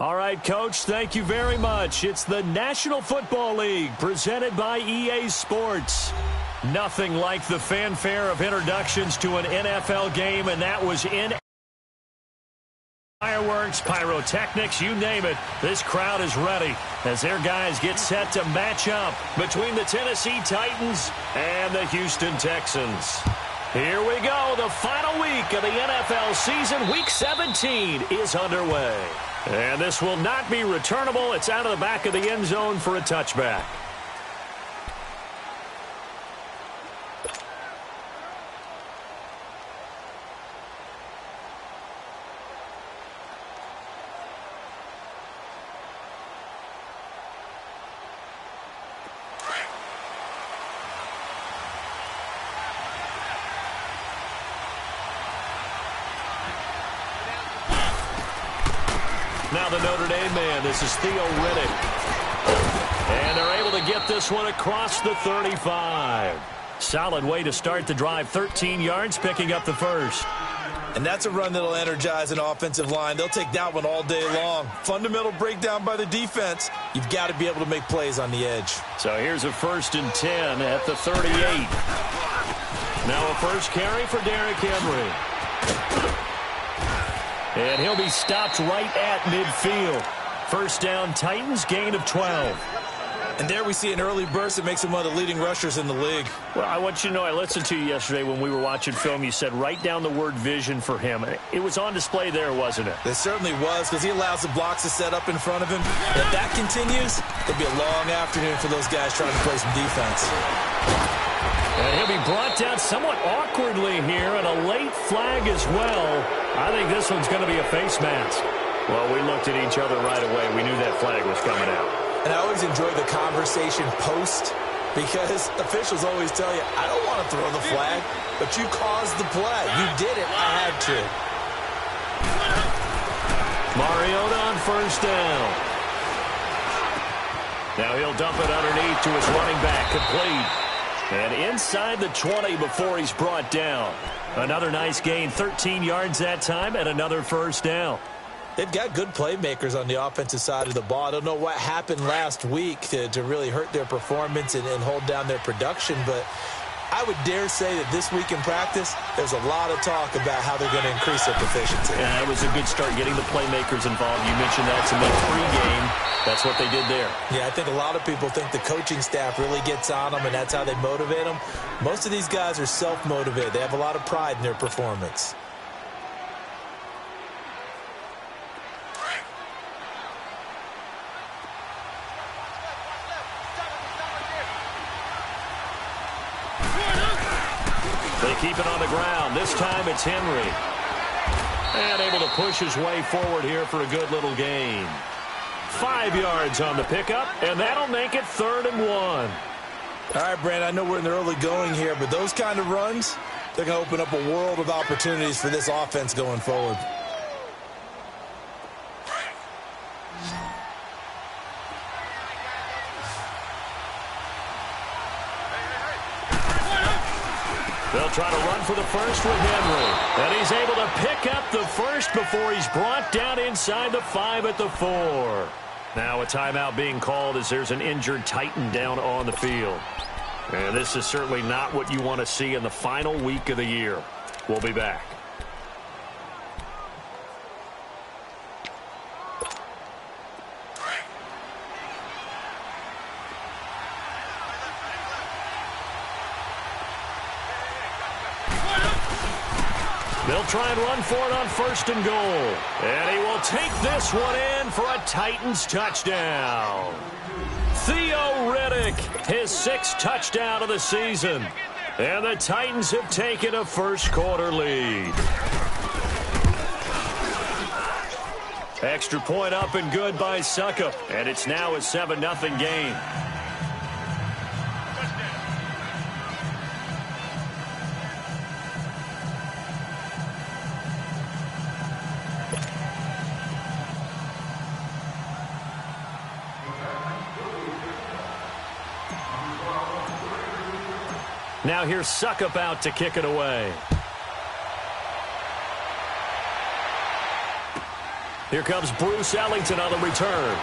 All right, Coach, thank you very much. It's the National Football League presented by EA Sports. Nothing like the fanfare of introductions to an NFL game, and that was in fireworks, pyrotechnics, you name it. This crowd is ready as their guys get set to match up between the Tennessee Titans and the Houston Texans. Here we go. The final week of the NFL season. Week 17 is underway. And this will not be returnable. It's out of the back of the end zone for a touchback. Now the Notre Dame man, this is Theo Riddick. And they're able to get this one across the 35. Solid way to start the drive, 13 yards, picking up the first. And that's a run that'll energize an offensive line. They'll take that one all day long. Fundamental breakdown by the defense. You've got to be able to make plays on the edge. So here's a 1st and 10 at the 38. Now a first carry for Derrick Henry. And he'll be stopped right at midfield. First down, Titans, gain of 12. And there we see an early burst that makes him one of the leading rushers in the league. Well, I want you to know, I listened to you yesterday when we were watching film. You said write down the word vision for him. It was on display there, wasn't it? It certainly was, because he allows the blocks to set up in front of him. If that continues, it'll be a long afternoon for those guys trying to play some defense. And he'll be brought down somewhat awkwardly here, and a late flag as well. I think this one's going to be a face mask. Well, we looked at each other right away. We knew that flag was coming out. And I always enjoy the conversation post, because officials always tell you, I don't want to throw the flag, but you caused the play. You did it. I had to. Mariota on first down. Now he'll dump it underneath to his running back, complete. And inside the 20 before he's brought down. Another nice gain, 13 yards that time, and another first down. They've got good playmakers on the offensive side of the ball. I don't know what happened last week to really hurt their performance and hold down their production, but I would dare say that this week in practice, there's a lot of talk about how they're going to increase their proficiency. Yeah, it was a good start getting the playmakers involved. You mentioned that's in the pregame. That's what they did there. Yeah, I think a lot of people think the coaching staff really gets on them, and that's how they motivate them. Most of these guys are self-motivated. They have a lot of pride in their performance. They keep it on the ground. This time it's Henry. And able to push his way forward here for a good little gain. 5 yards on the pickup, and that'll make it 3rd and 1. All right, Brand, I know we're in the early going here, but those kind of runs, they're going to open up a world of opportunities for this offense going forward. They'll try to run for the first with Henry. And he's able to pick up the first before he's brought down inside the 5 at the 4. Now a timeout being called as there's an injured Titan down on the field. And this is certainly not what you want to see in the final week of the year. We'll be back. They'll try and run for it on 1st and goal. And he will take this one in for a Titans touchdown. Theo Riddick, his 6th touchdown of the season. And the Titans have taken a first-quarter lead. Extra point up and good by Succop. And it's now a 7-0 game. Now here's Succop out to kick it away. Here comes Bruce Ellington on the return.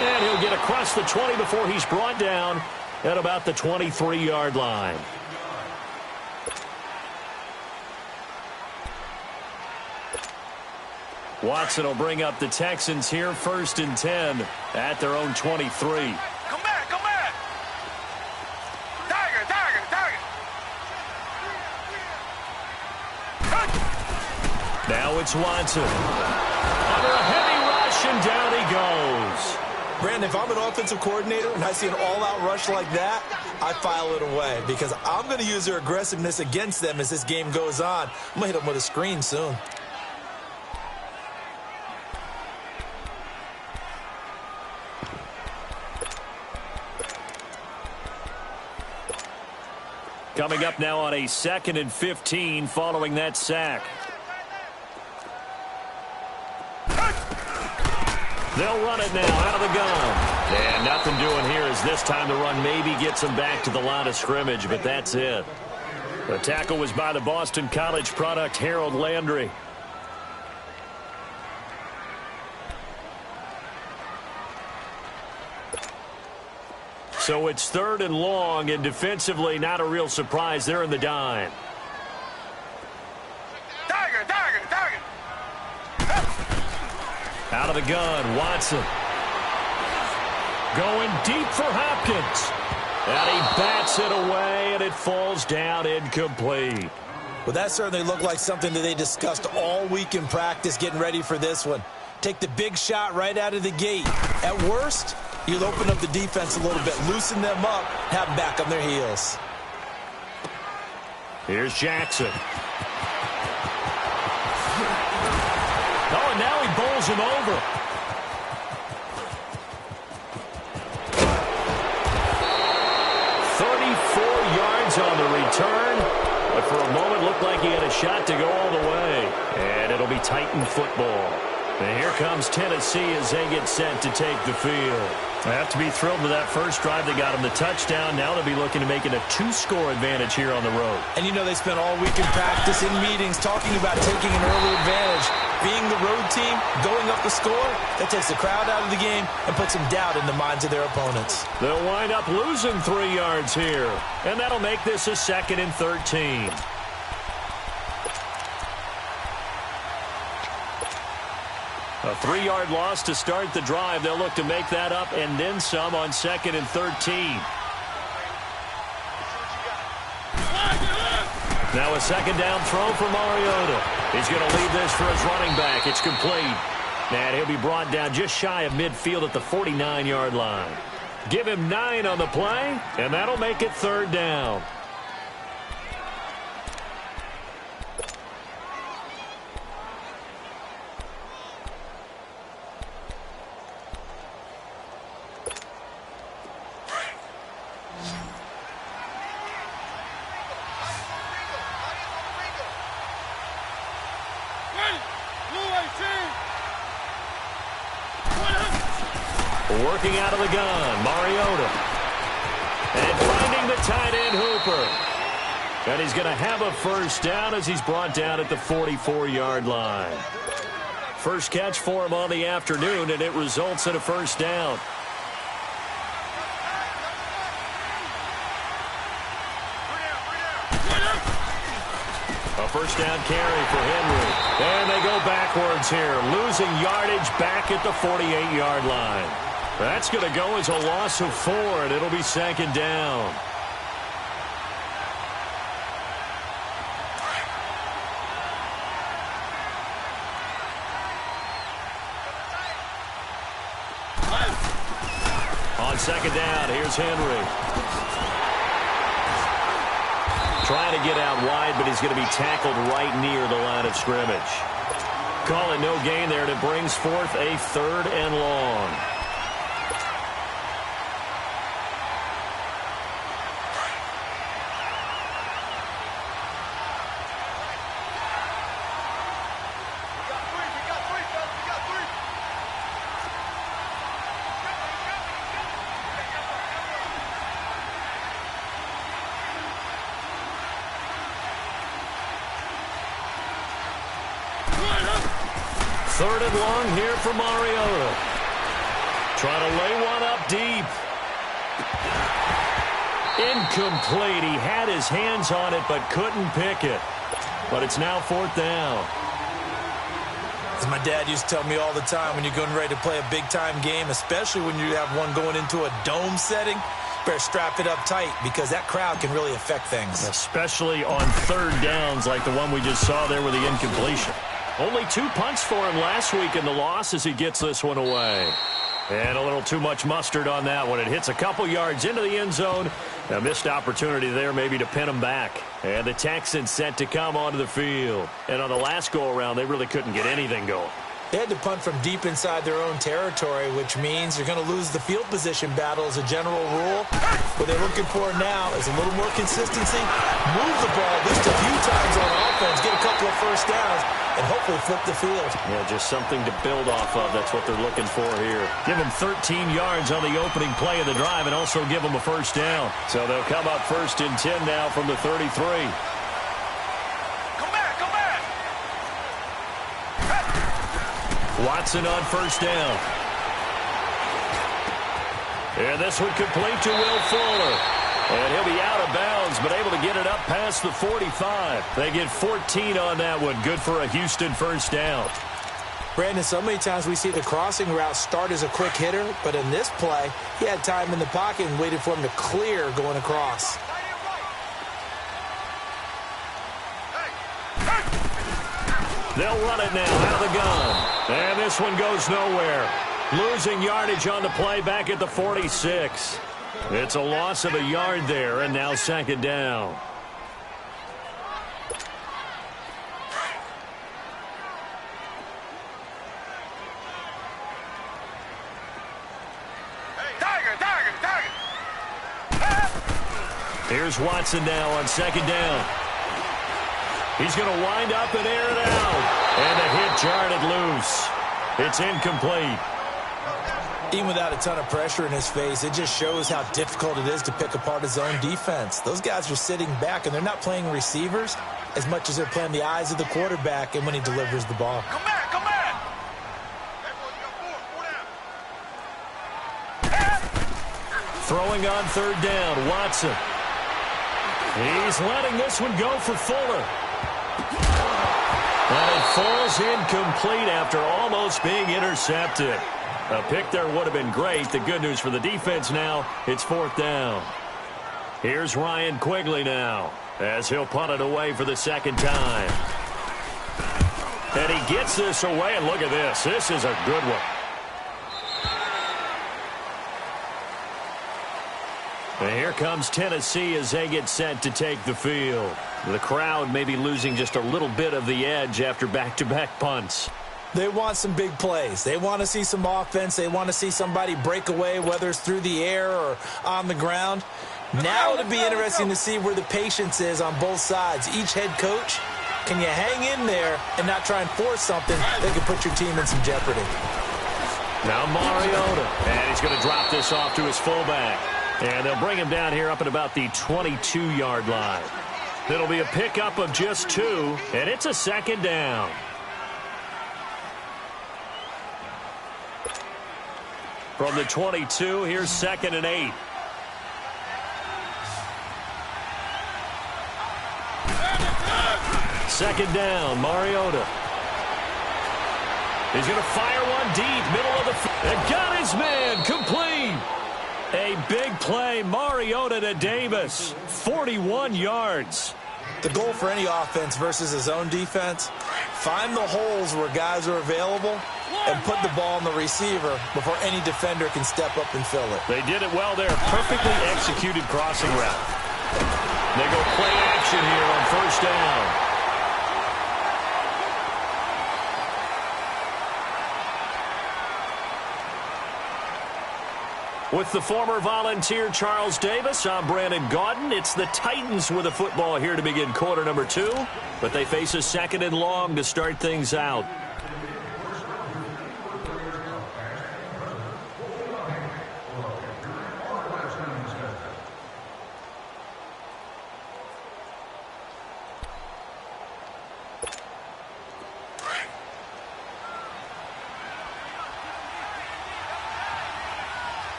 And he'll get across the 20 before he's brought down at about the 23-yard line. Watson will bring up the Texans here, 1st and 10 at their own 23. Come back, come back. Tiger, tiger, tiger. Now it's Watson. Under a heavy rush, and down he goes. Brandon, if I'm an offensive coordinator and I see an all-out rush like that, I file it away because I'm going to use their aggressiveness against them as this game goes on. I'm going to hit them with a screen soon. Coming up now on a 2nd and 15 following that sack. They'll run it now out of the gun. And nothing doing here as this time the run maybe gets them back to the line of scrimmage, but that's it. The tackle was by the Boston College product, Harold Landry. So it's 3rd and long, and defensively not a real surprise. They're in the dime. Tiger, tiger, tiger. Out of the gun, Watson. Going deep for Hopkins. And he bats it away, and it falls down incomplete. Well, that certainly looked like something that they discussed all week in practice getting ready for this one. Take the big shot right out of the gate. At worst, you'll open up the defense a little bit, loosen them up, have them back on their heels. Here's Jackson. Oh, and now he bowls him over. On the return, but for a moment looked like he had a shot to go all the way. And it'll be Titan football. And here comes Tennessee as they get set to take the field. They have to be thrilled with that first drive. They got them the touchdown. Now they'll be looking to make it a 2-score advantage here on the road. And you know they spent all week in practice, in meetings, talking about taking an early advantage. Being the road team, going up the score, that takes the crowd out of the game and puts some doubt in the minds of their opponents. They'll wind up losing 3 yards here. And that'll make this a 2nd and 13. A 3-yard loss to start the drive. They'll look to make that up and then some on 2nd and 13. Now a 2nd down throw for Mariota. He's going to leave this for his running back. It's complete. And he'll be brought down just shy of midfield at the 49-yard line. Give him 9 on the play, and that'll make it 3rd down. Working out of the gun, Mariota. And finding the tight end, Hooper. And he's going to have a 1st down as he's brought down at the 44-yard line. First catch for him on the afternoon, and it results in a 1st down. A 1st down carry for Henry. And they go backwards here, losing yardage back at the 48-yard line. That's going to go as a loss of 4, and it'll be 2nd down. On 2nd down, here's Henry. Trying to get out wide, but he's going to be tackled right near the line of scrimmage. Call it no gain there, and it brings forth a 3rd and long. 3rd and long here for Mariota. Trying to lay one up deep. Incomplete. He had his hands on it but couldn't pick it. But it's now 4th down. As my dad used to tell me all the time, when you're getting ready to play a big-time game, especially when you have one going into a dome setting, better strap it up tight because that crowd can really affect things. Especially on 3rd downs like the one we just saw there with the incompletion. Only 2 punts for him last week in the loss as he gets this one away. And a little too much mustard on that one. It hits a couple yards into the end zone. A missed opportunity there maybe to pin him back. And the Texans set to come onto the field. And on the last go-around, they really couldn't get anything going. They had to punt from deep inside their own territory, which means you're going to lose the field position battle as a general rule. What they're looking for now is a little more consistency, move the ball at least a few times on offense, get a couple of first downs, and hopefully flip the field. Yeah, just something to build off of. That's what they're looking for here. Give them 13 yards on the opening play of the drive and also give them a first down. So they'll come up 1st and 10 now from the 33. Watson on 1st down. And this one complete to Will Fuller. And he'll be out of bounds, but able to get it up past the 45. They get 14 on that one. Good for a Houston 1st down. Brandon, so many times we see the crossing route start as a quick hitter, but in this play, he had time in the pocket and waited for him to clear going across. They'll run it now out of the gun. And this one goes nowhere. Losing yardage on the play back at the 46. It's a loss of a yard there, and now 2nd down. Here's Watson now on 2nd down. He's going to wind up and air it out. And the hit jarred it loose. It's incomplete. Even without a ton of pressure in his face, it just shows how difficult it is to pick apart his own defense. Those guys are sitting back, and they're not playing receivers as much as they're playing the eyes of the quarterback and when he delivers the ball. Come back, come back. Throwing on 3rd down, Watson. He's letting this one go for Fuller. And it falls incomplete after almost being intercepted. A pick there would have been great. The good news for the defense now, it's 4th down. Here's Ryan Quigley now as he'll punt it away for the 2nd time. And he gets this away, and look at this. This is a good one. And here comes Tennessee as they get set to take the field. The crowd may be losing just a little bit of the edge after back-to-back punts. They want some big plays. They want to see some offense. They want to see somebody break away, whether it's through the air or on the ground. Now it'll be interesting to see where the patience is on both sides. Each head coach, can you hang in there and not try and force something that could put your team in some jeopardy? Now Mariota, and he's going to drop this off to his fullback. And they'll bring him down here up at about the 22-yard line. It'll be a pickup of just 2, and it's a 2nd down. From the 22, here's 2nd and 8. Second down, Mariota. He's going to fire one deep, middle of the field. And got his man, complete. A big play, Mariota to Davis, 41 yards. The goal for any offense versus his own defense, find the holes where guys are available and put the ball on the receiver before any defender can step up and fill it. They did it well there. Perfectly executed crossing route. They go play action here on 1st down. With the former Volunteer Charles Davis, I'm Brandon Gaudin. It's the Titans with the football here to begin quarter number 2, but they face a 2nd and long to start things out.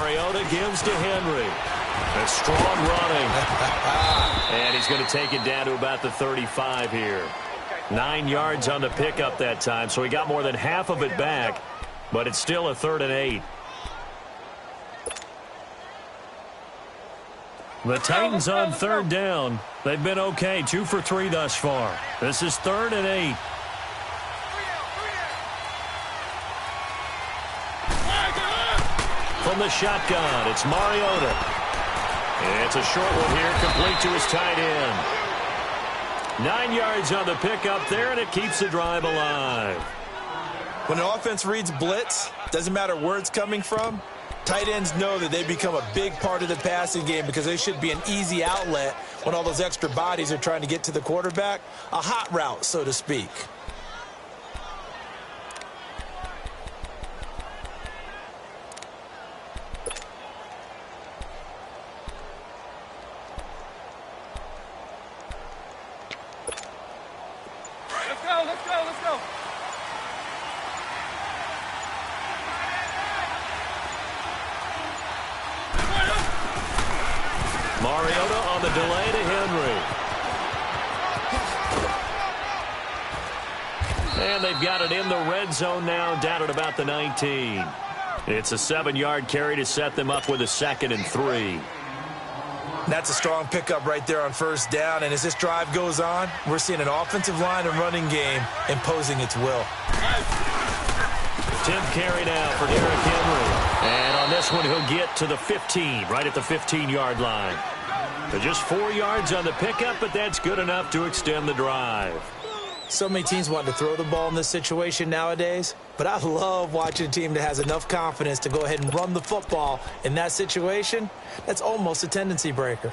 Mariota gives to Henry. A strong running. And he's going to take it down to about the 35 here. 9 yards on the pickup that time, so he got more than half of it back, but it's still a 3rd and 8. The Titans on 3rd down. They've been okay, 2 for 3 thus far. This is 3rd and 8. From the shotgun, it's Mariota. It's a short one here, complete to his tight end. 9 yards on the pickup there, and it keeps the drive alive. When an offense reads blitz, doesn't matter where it's coming from, tight ends know that they become a big part of the passing game because they should be an easy outlet when all those extra bodies are trying to get to the quarterback. A hot route, so to speak. Let's go. Mariota on the delay to Henry. And they've got it in the red zone now, down at about the 19. It's a 7-yard carry to set them up with a 2nd and 3. That's a strong pickup right there on 1st down, and as this drive goes on, we're seeing an offensive line and running game imposing its will. 10th carry now for Derrick Henry. And on this one, he'll get to the 15, right at the 15-yard line. So just 4 yards on the pickup, but that's good enough to extend the drive. So many teams want to throw the ball in this situation nowadays, but I love watching a team that has enough confidence to go ahead and run the football in that situation. That's almost a tendency breaker.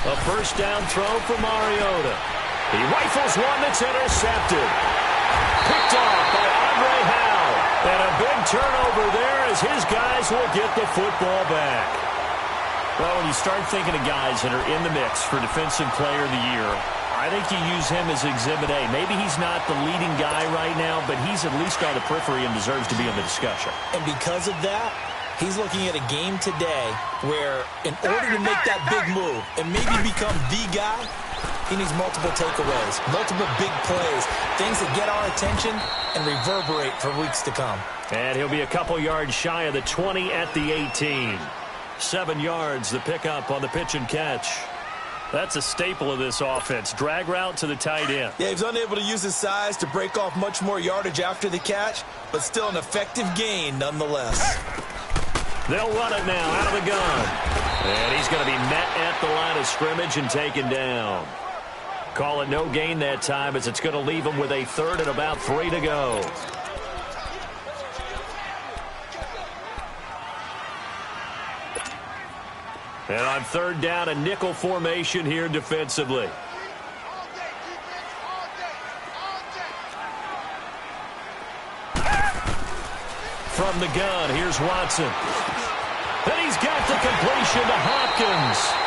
A 1st down throw for Mariota. He rifles one that's intercepted. Picked off by Andre Howell. And a big turnover there as his guys will get the football back. Well, when you start thinking of guys that are in the mix for Defensive Player of the Year, I think you use him as Exhibit A. Maybe he's not the leading guy right now, but he's at least on the periphery and deserves to be in the discussion. And because of that, he's looking at a game today where in order to make that big move and maybe become the guy, he needs multiple takeaways, multiple big plays, things that get our attention and reverberate for weeks to come. And he'll be a couple yards shy of the 20 at the 18. 7 yards, the pickup on the pitch and catch. That's a staple of this offense. Drag route to the tight end. Yeah, he's unable to use his size to break off much more yardage after the catch, but still an effective gain nonetheless. They'll run it now out of the gun. And he's going to be met at the line of scrimmage and taken down. Call it no gain that time as it's going to leave him with a 3rd and about 3 to go. And on 3rd down, a nickel formation here defensively. From the gun, here's Watson. And he's got the completion to Hopkins.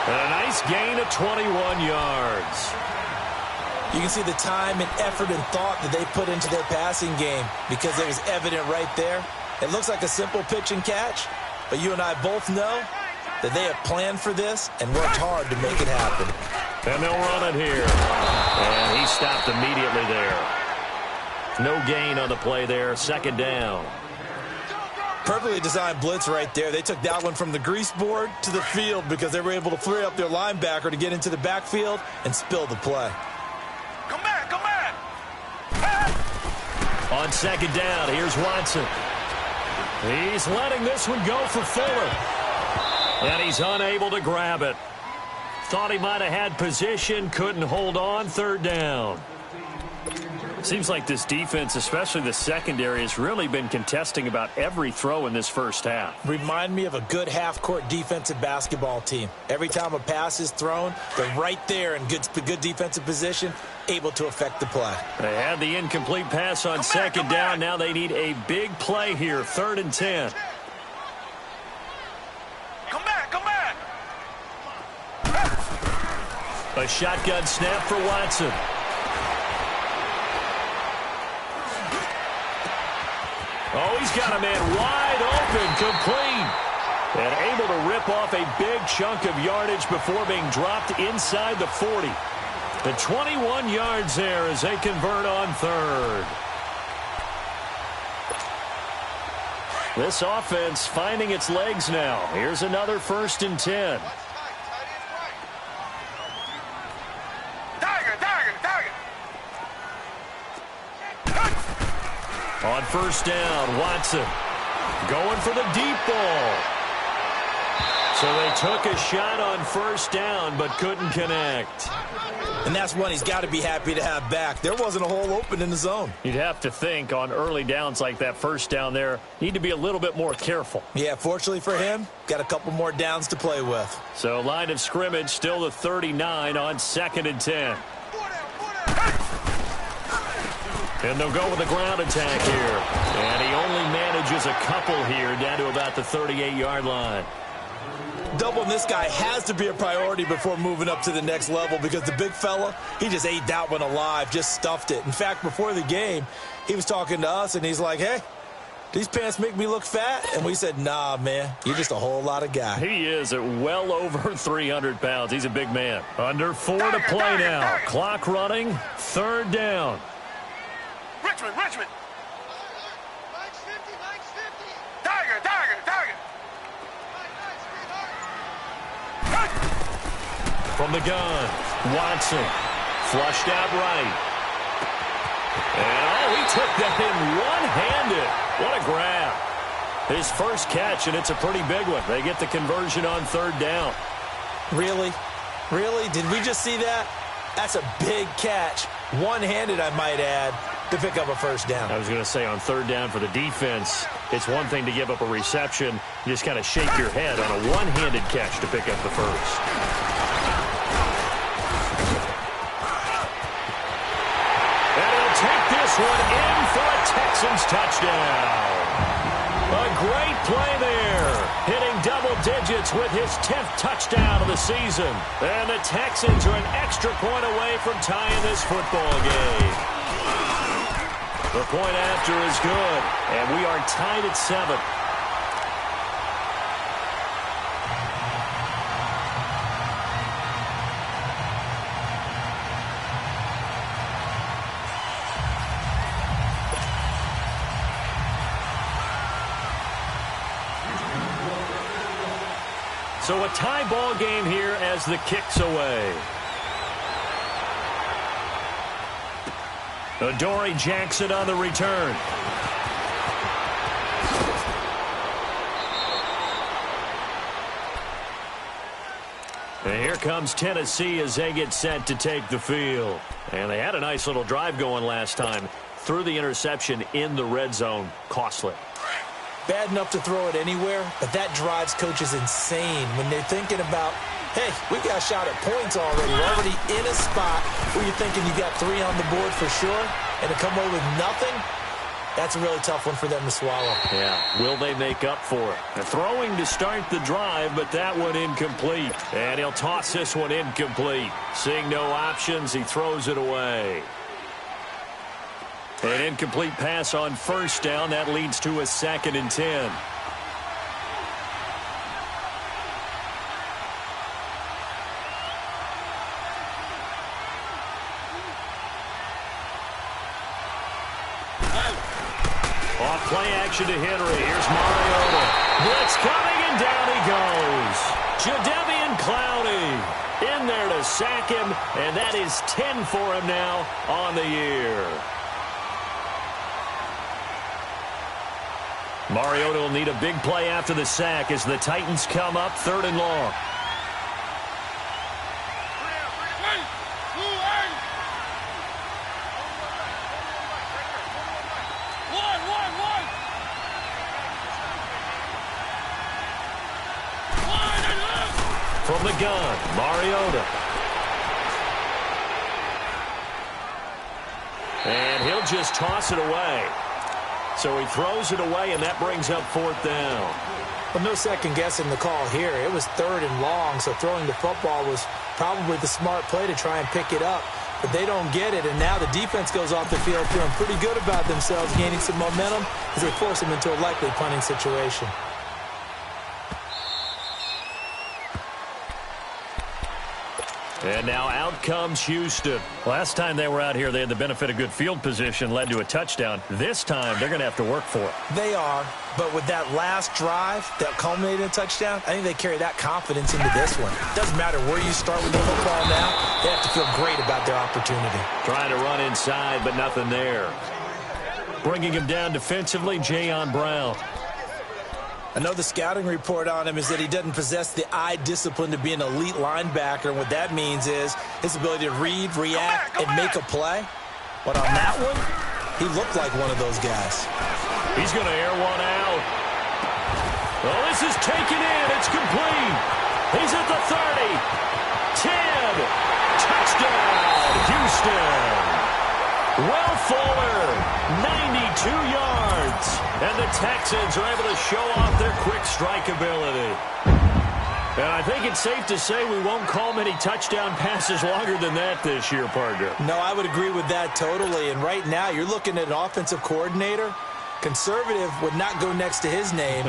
And a nice gain of 21 yards. You can see the time and effort and thought that they put into their passing game because it was evident right there. It looks like a simple pitch and catch, but you and I both know that they have planned for this and worked hard to make it happen. And they'll run it here. And he stopped immediately there. No gain on the play there. 2nd down. Perfectly designed blitz right there. They took that one from the grease board to the field because they were able to free up their linebacker to get into the backfield and spill the play. Come back, come back. On 2nd down, here's Watson. He's letting this one go for Fuller. And he's unable to grab it. Thought he might have had position, couldn't hold on. 3rd down. Seems like this defense, especially the secondary, has really been contesting about every throw in this first half. Remind me of a good half-court defensive basketball team. Every time a pass is thrown, they're right there in good defensive position, able to affect the play. They had the incomplete pass on 2nd down. Now they need a big play here, 3rd and 10. Come back, come back. A shotgun snap for Watson. Oh, he's got a man wide open, complete. And able to rip off a big chunk of yardage before being dropped inside the 40. The 21 yards there as they convert on third. This offense finding its legs now. Here's another 1st and 10. On 1st down, Watson going for the deep ball. So they took a shot on 1st down but couldn't connect. And that's one he's got to be happy to have back. There wasn't a hole open in the zone. You'd have to think on early downs like that 1st down there, need to be a little bit more careful. Yeah, fortunately for him, got a couple more downs to play with. So line of scrimmage still the 39 on 2nd and 10. And they'll go with a ground attack here. And he only manages a couple here down to about the 38-yard line. Doubling this guy has to be a priority before moving up to the next level because the big fella, he just ate that one alive, just stuffed it. In fact, before the game, he was talking to us, and he's like, hey, these pants make me look fat. And we said, nah, man, you're just a whole lot of guy. He is at well over 300 pounds. He's a big man. Under 4 to play now. Clock running, 3rd down. Richmond. Tiger. From the gun, Watson, flushed out right. And, he took that in one-handed. What a grab. His first catch, and it's a pretty big one. They get the conversion on 3rd down. Really? Did we just see that? That's a big catch. One-handed, I might add, to pick up a 1st down. I was going to say on 3rd down for the defense, it's one thing to give up a reception. You just kind of shake your head on a one-handed catch to pick up the 1st. And he'll take this one in for a Texans touchdown. A great play there, hitting double digits with his 10th touchdown of the season. And the Texans are an extra point away from tying this football game. The point after is good, and we are tied at 7. So a tie ball game here as the kick's away. Adoree Jackson on the return. And here comes Tennessee as they get set to take the field. And they had a nice little drive going last time. Threw the interception in the red zone. Costly. Bad enough to throw it anywhere, but that drives coaches insane when they're thinking about, hey, we got a shot at points already. We're already in a spot where you're thinking you got 3 on the board for sure, and to come away with nothing, that's a really tough one for them to swallow. Yeah, will they make up for it? They're throwing to start the drive, but that one incomplete. And he'll toss this one incomplete. Seeing no options, he throws it away. An incomplete pass on 1st down. That leads to a 2nd and 10. Off play action to Henry. Here's Mariota. Blitz coming, and down he goes. Jadeveon Clowney in there to sack him, and that is 10 for him now on the year. Mariota will need a big play after the sack as the Titans come up 3rd and long. From the gun, Mariota. And he'll just toss it away. So he throws it away, and that brings up 4th down. Well, no second guessing the call here. It was 3rd and long, so throwing the football was probably the smart play to try and pick it up. But they don't get it, and now the defense goes off the field feeling pretty good about themselves, gaining some momentum as they force them into a likely punting situation. And now out comes Houston. Last time they were out here, they had the benefit of good field position, led to a touchdown. This time, they're going to have to work for it. They are, but with that last drive that culminated in a touchdown, I think they carry that confidence into this one. Doesn't matter where you start with the football now, they have to feel great about their opportunity. Trying to run inside, but nothing there. Bringing him down defensively, Jayon Brown. I know the scouting report on him is that he doesn't possess the eye discipline to be an elite linebacker. And what that means is his ability to read, react, and make a play. But on that one, he looked like one of those guys. He's going to air one out. Oh, this is taken in. It's complete. He's at the 30. 10. Touchdown, Houston. Will Fuller, 92 yards. And the Texans are able to show off their quick strike ability. And I think it's safe to say we won't call many touchdown passes longer than that this year, partner. No, I would agree with that totally. And right now, you're looking at an offensive coordinator. Conservative would not go next to his name.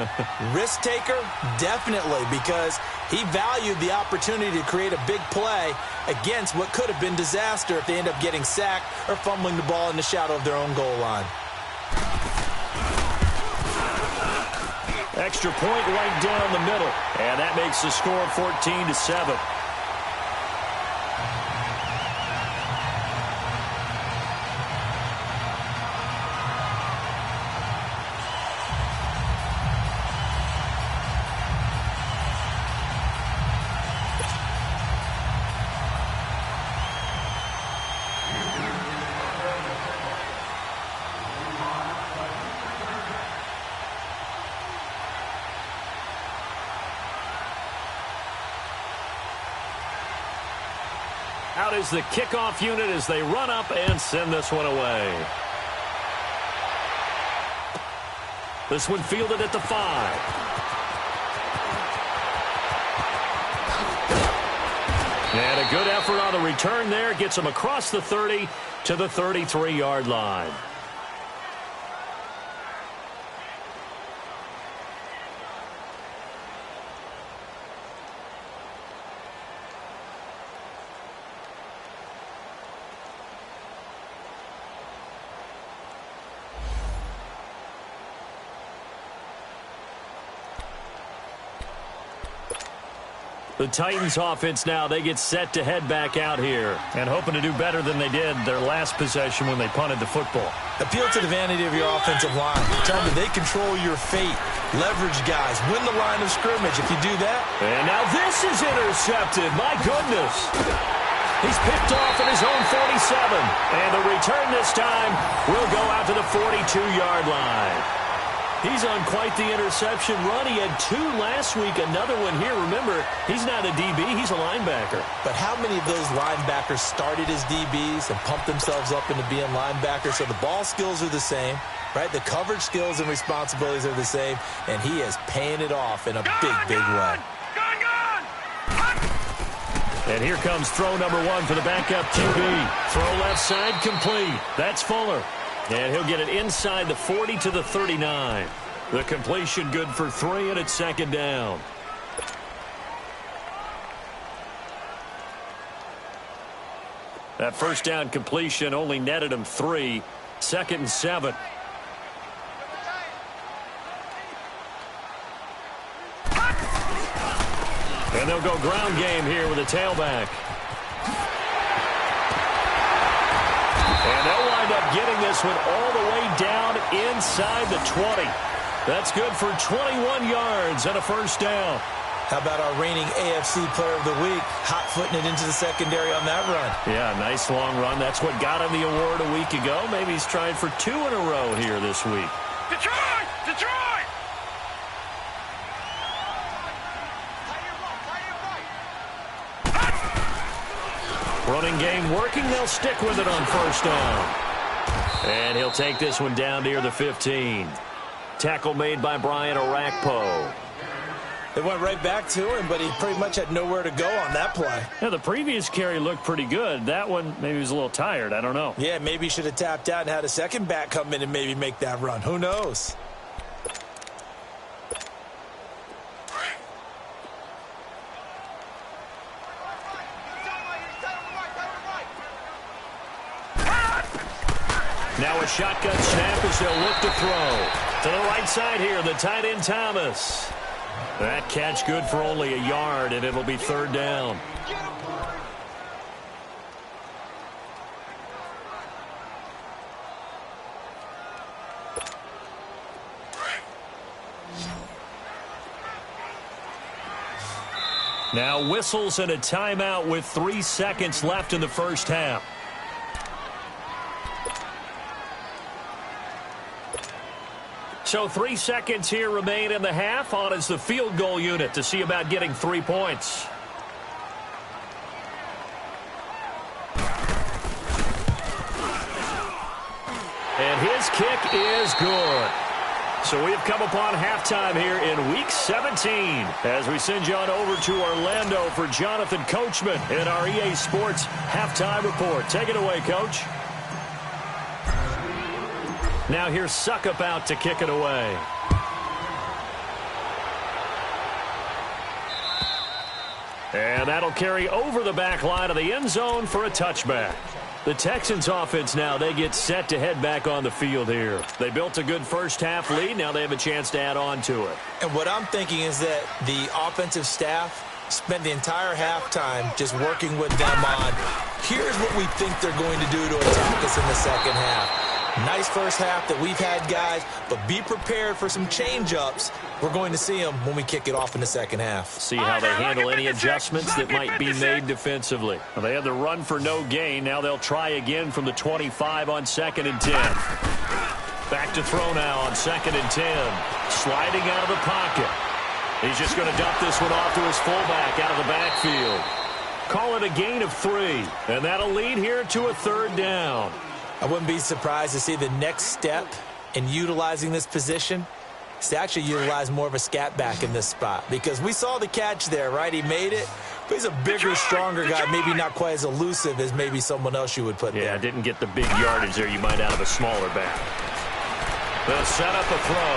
Risk taker, definitely, because he valued the opportunity to create a big play against what could have been disaster if they end up getting sacked or fumbling the ball in the shadow of their own goal line. Extra point right down the middle. And that makes the score 14-7. Out is the kickoff unit as they run up and send this one away. This one fielded at the 5. And a good effort on the return there. Gets them across the 30 to the 33-yard line. The Titans offense now, they get set to head back out here and hoping to do better than they did their last possession when they punted the football. Appeal to the vanity of your offensive line. Tell them that they control your fate. Leverage guys. Win the line of scrimmage if you do that. And now this is intercepted. My goodness. He's picked off at his own 47. And the return this time will go out to the 42-yard line. He's on quite the interception run. He had 2 last week, another one here. Remember, he's not a DB, he's a linebacker. But how many of those linebackers started as DBs and pumped themselves up into being linebackers? So the ball skills are the same, right? The coverage skills and responsibilities are the same, and he is paying it off in a big way. And here comes throw number 1 for the backup QB. Throw left side complete. That's Fuller. And he'll get it inside the 40 to the 39. The completion good for 3, and it's second down. That first down completion only netted him 3. 2nd and 7. And they'll go ground game here with a tailback. And they'll wind up getting this one all the way down inside the 20. That's good for 21 yards and a first down. How about our reigning AFC Player of the Week, hot-footing it into the secondary on that run? Yeah, nice long run. That's what got him the award a week ago. Maybe he's trying for 2 in a row here this week. Detroit! Detroit! Running game working. They'll stick with it on first down. And he'll take this one down near the 15. Tackle made by Brian Orakpo. It went right back to him, but he pretty much had nowhere to go on that play. Yeah, the previous carry looked pretty good. That one, maybe he was a little tired. I don't know. Yeah, maybe he should have tapped out and had a second back come in and maybe make that run. Who knows? Now a shotgun snap as they'll look to throw. To the right side here, the tight end Thomas. That catch good for only a yard, and it'll be third down. Now whistles and a timeout with 3 seconds left in the first half. So 3 seconds here remain in the half. On is the field goal unit to see about getting 3 points. And his kick is good. So we've come upon halftime here in Week 17 as we send you on over to Orlando for Jonathan Coachman in our EA Sports Halftime Report. Take it away, Coach. Now here's Suckup out to kick it away. And that'll carry over the back line of the end zone for a touchback. The Texans offense now, they get set to head back on the field here. They built a good first half lead. Now they have a chance to add on to it. And what I'm thinking is that the offensive staff spent the entire halftime just working with them on, here's what we think they're going to do to attack us in the second half. Nice first half that we've had, guys, but be prepared for some change-ups. We're going to see them when we kick it off in the second half. See how they handle any adjustments that might be made defensively. Well, they had the run for no gain. Now they'll try again from the 25 on 2nd and 10. Back to throw now on 2nd and 10. Sliding out of the pocket. He's just going to dump this one off to his fullback out of the backfield. Call it a gain of 3, and that'll lead here to a third down. I wouldn't be surprised to see the next step in utilizing this position is to actually utilize more of a scat back in this spot, because we saw the catch there, right? He made it, but he's a bigger, stronger guy, maybe not quite as elusive as maybe someone else you would put there. Yeah, didn't get the big yardage there you might out of a smaller back. They'll set up a throw.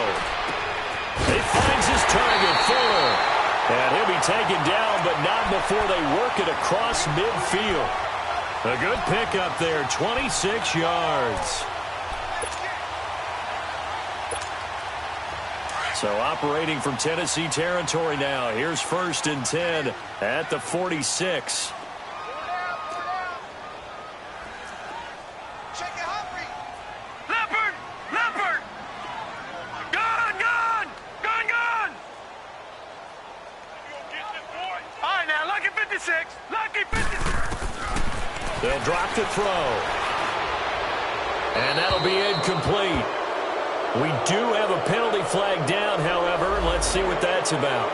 He finds his target, Fuller. And he'll be taken down, but not before they work it across midfield. A good pickup there, 26 yards. So operating from Tennessee territory now. Here's 1st and 10 at the 46. Leopard! Leopard! Gun! Gun! Gun! Gun! All right, now, Lucky 56. Lucky 56. They'll drop the throw. And that'll be incomplete. We do have a penalty flag down, however. Let's see what that's about.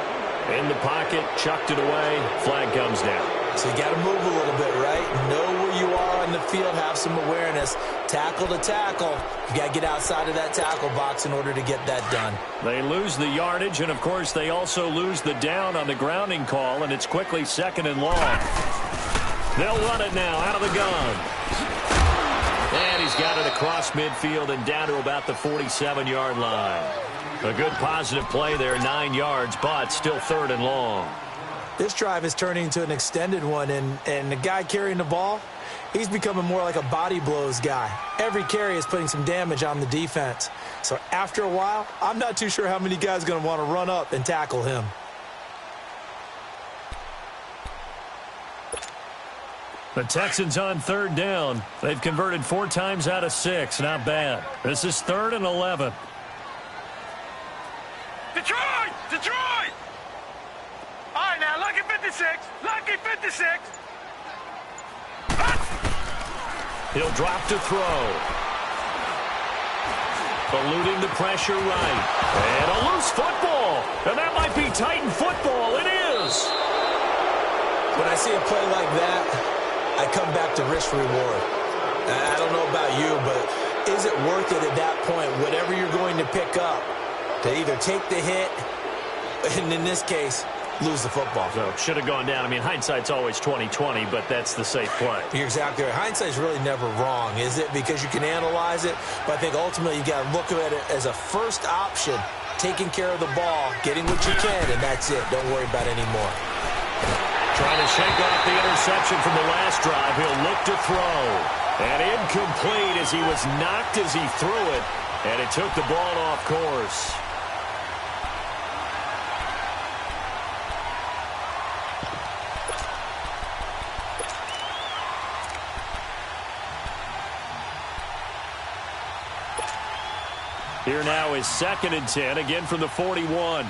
In the pocket, chucked it away. Flag comes down. So you got to move a little bit, right? Know where you are on the field. Have some awareness. Tackle to tackle. You got to get outside of that tackle box in order to get that done. They lose the yardage, and, of course, they also lose the down on the grounding call, and it's quickly 2nd and long. They'll run it now out of the gun. And he's got it across midfield and down to about the 47-yard line. A good positive play there, 9 yards, but still 3rd and long. This drive is turning into an extended one, and the guy carrying the ball, he's becoming more like a body blows guy. Every carry is putting some damage on the defense. So after a while, I'm not too sure how many guys are going to want to run up and tackle him. The Texans on 3rd down. They've converted 4 times out of 6. Not bad. This is 3rd and 11. Detroit! Detroit! All right, now, Lucky 56. Lucky 56. He'll drop to throw. Eluding the pressure right. And a loose football. And that might be Titan football. It is. When I see a play like that, I come back to risk reward. I don't know about you, but is it worth it at that point, whatever you're going to pick up, to either take the hit and in this case, lose the football. So should have gone down. I mean, hindsight's always 20/20, but that's the safe play. You're exactly right. Hindsight's really never wrong, is it? Because you can analyze it, but I think ultimately you got to look at it as a first option, taking care of the ball, getting what you can, and that's it. Don't worry about it anymore. Trying to shake off the interception from the last drive. He'll look to throw. And incomplete as he was knocked as he threw it, and it took the ball off course. Here now is 2nd and 10, again from the 41.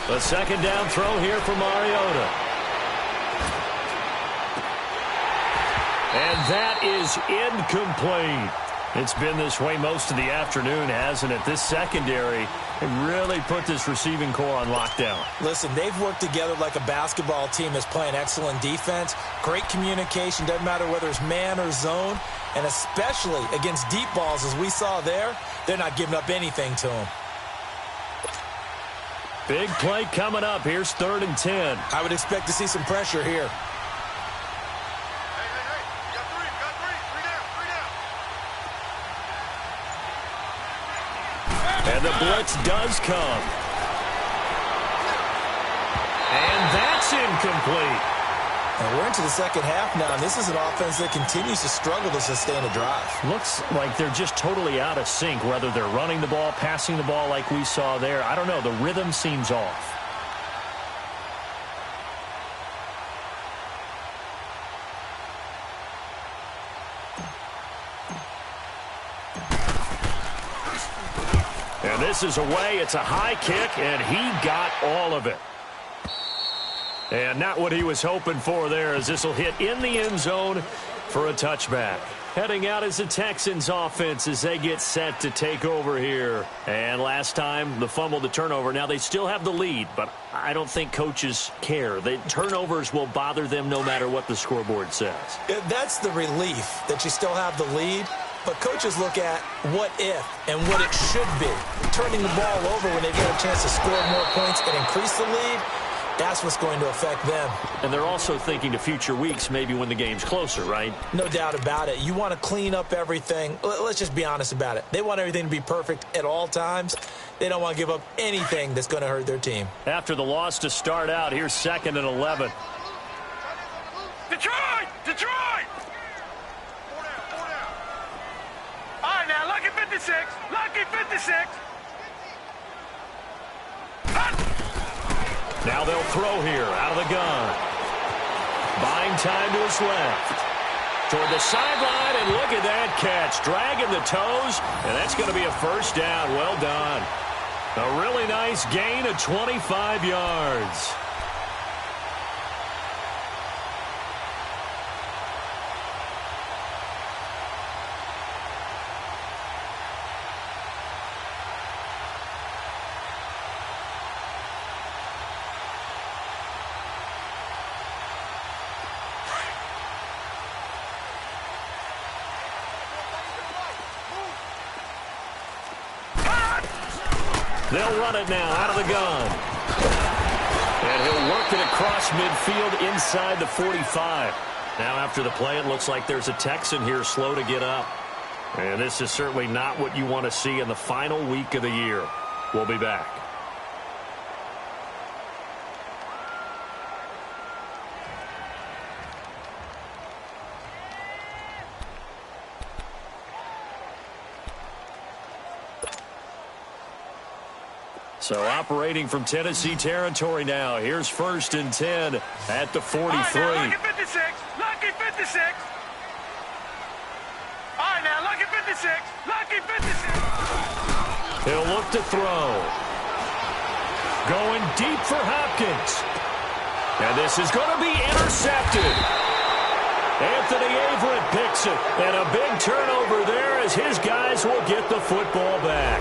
A 2nd down throw here for Mariota. And that is incomplete. It's been this way most of the afternoon, hasn't it? This secondary really put this receiving core on lockdown. Listen, they've worked together like a basketball team that's playing excellent defense. Great communication, doesn't matter whether it's man or zone. And especially against deep balls, as we saw there, they're not giving up anything to them. Big play coming up. Here's 3rd and 10. I would expect to see some pressure here. And the blitz does come. And that's incomplete. And we're into the second half now, and this is an offense that continues to struggle to sustain a drive. Looks like they're just totally out of sync, whether they're running the ball, passing the ball like we saw there. I don't know. The rhythm seems off. And this is away. It's a high kick, and he got all of it. And not what he was hoping for there, as this will hit in the end zone for a touchback. Heading out is the Texans offense as they get set to take over here. And last time, the fumble, the turnover. Now, they still have the lead, but I don't think coaches care. The turnovers will bother them no matter what the scoreboard says. That's the relief that you still have the lead. But coaches look at what if and what it should be. Turning the ball over when they get a chance to score more points and increase the lead, that's what's going to affect them. And they're also thinking to future weeks, maybe when the game's closer, right? No doubt about it. You want to clean up everything. Let's just be honest about it. They want everything to be perfect at all times. They don't want to give up anything that's going to hurt their team. After the loss to start out, here's 2nd and 11. Detroit! Detroit! All right, now, lucky 56. Lucky 56. Now they'll throw here out of the gun. Buying time to his left. Toward the sideline, and look at that catch. Dragging the toes, and that's going to be a 1st down. Well done. A really nice gain of 25 yards. They'll run it now out of the gun. And he'll work it across midfield inside the 45. Now after the play, it looks like there's a Texan here slow to get up. And this is certainly not what you want to see in the final week of the year. We'll be back. So operating from Tennessee territory now. Here's 1st and 10 at the 43. All right, now, lucky 56. Lucky 56. All right, now, lucky 56. Lucky 56. He'll look to throw. Going deep for Hopkins. And this is going to be intercepted. Anthony Averett picks it. And a big turnover there as his guys will get the football back.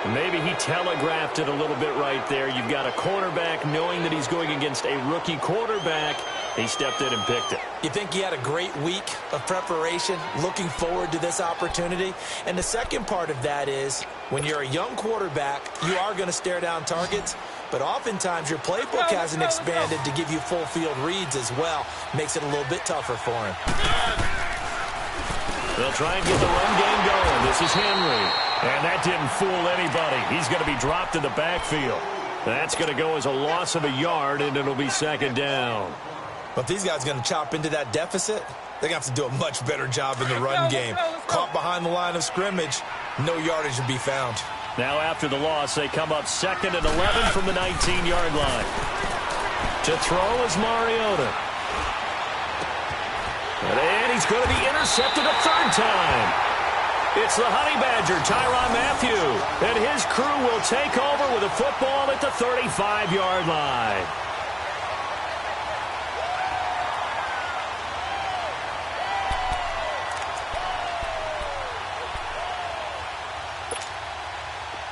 Maybe he telegraphed it a little bit right there. You've got a cornerback knowing that he's going against a rookie quarterback. He stepped in and picked it. You think he had a great week of preparation, looking forward to this opportunity? And the second part of that is, when you're a young quarterback, you are going to stare down targets, but oftentimes your playbook hasn't expanded to give you full field reads as well. Makes it a little bit tougher for him. They'll try and get the run game going. This is Henry. And that didn't fool anybody. He's going to be dropped in the backfield. That's going to go as a loss of a yard, and it'll be second down. But if these guys are going to chop into that deficit, they're going to have to do a much better job in the run game. Caught behind the line of scrimmage, no yardage to be found. Now after the loss, they come up 2nd and 11 from the 19-yard line. To throw is Mariota. And he's going to be intercepted a third time. It's the Honey Badger, Tyrann Mathieu, and his crew will take over with a football at the 35-yard line.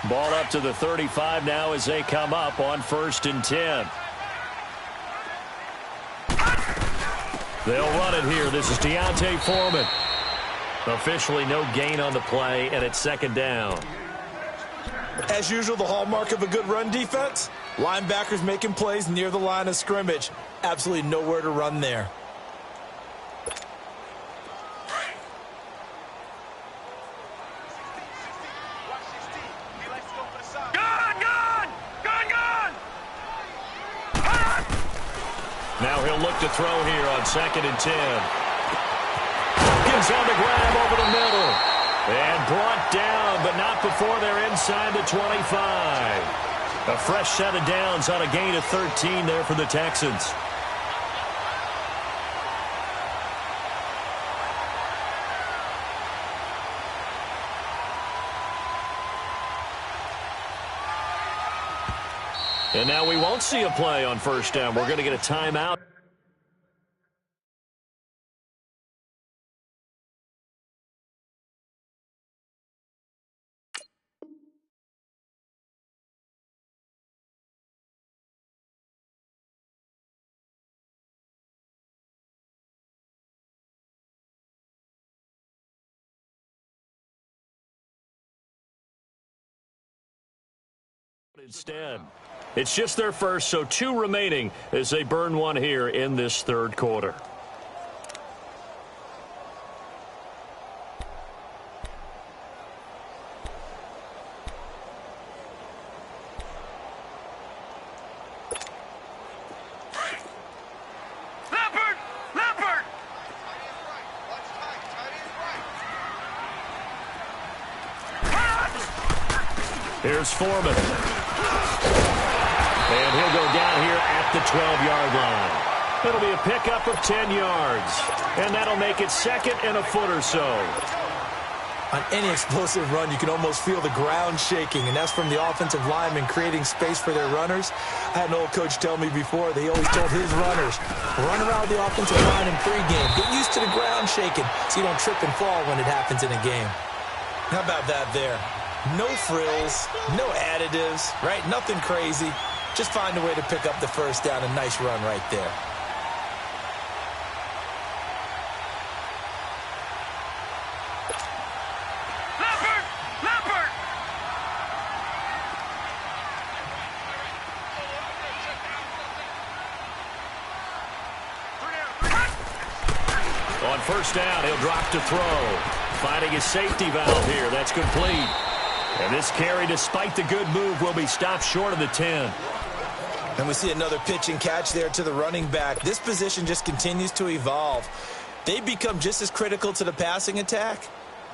Ball up to the 35 now as they come up on 1st and 10. They'll run it here. This is D'Onta Foreman. Officially no gain on the play, and it's second down. As usual, the hallmark of a good run defense, linebackers making plays near the line of scrimmage. Absolutely nowhere to run there. Now he'll look to throw here on 2nd and 10. Hopkins on the grab over the middle. And brought down, but not before they're inside the 25. A fresh set of downs on a gain of 13 there for the Texans. And now we won't see a play on 1st down. We're going to get a timeout. Instead, it's just their first, so 2 remaining as they burn one here in this 3rd quarter. Leopard! Here's Foreman. And he'll go down here at the 12-yard line. It'll be a pickup of 10 yards. And that'll make it 2nd and a foot or so. On any explosive run, you can almost feel the ground shaking, and that's from the offensive linemen creating space for their runners. I had an old coach tell me before, they always told his runners, run around the offensive line in pregame. Get used to the ground shaking so you don't trip and fall when it happens in a game. How about that there? No frills, no additives, right? Nothing crazy. Just find a way to pick up the 1st down. A nice run right there. Leopard! On 1st down, he'll drop to throw. Finding his safety valve here. That's complete. And this carry, despite the good move, will be stopped short of the 10. And we see another pitch and catch there to the running back. This position just continues to evolve. They become just as critical to the passing attack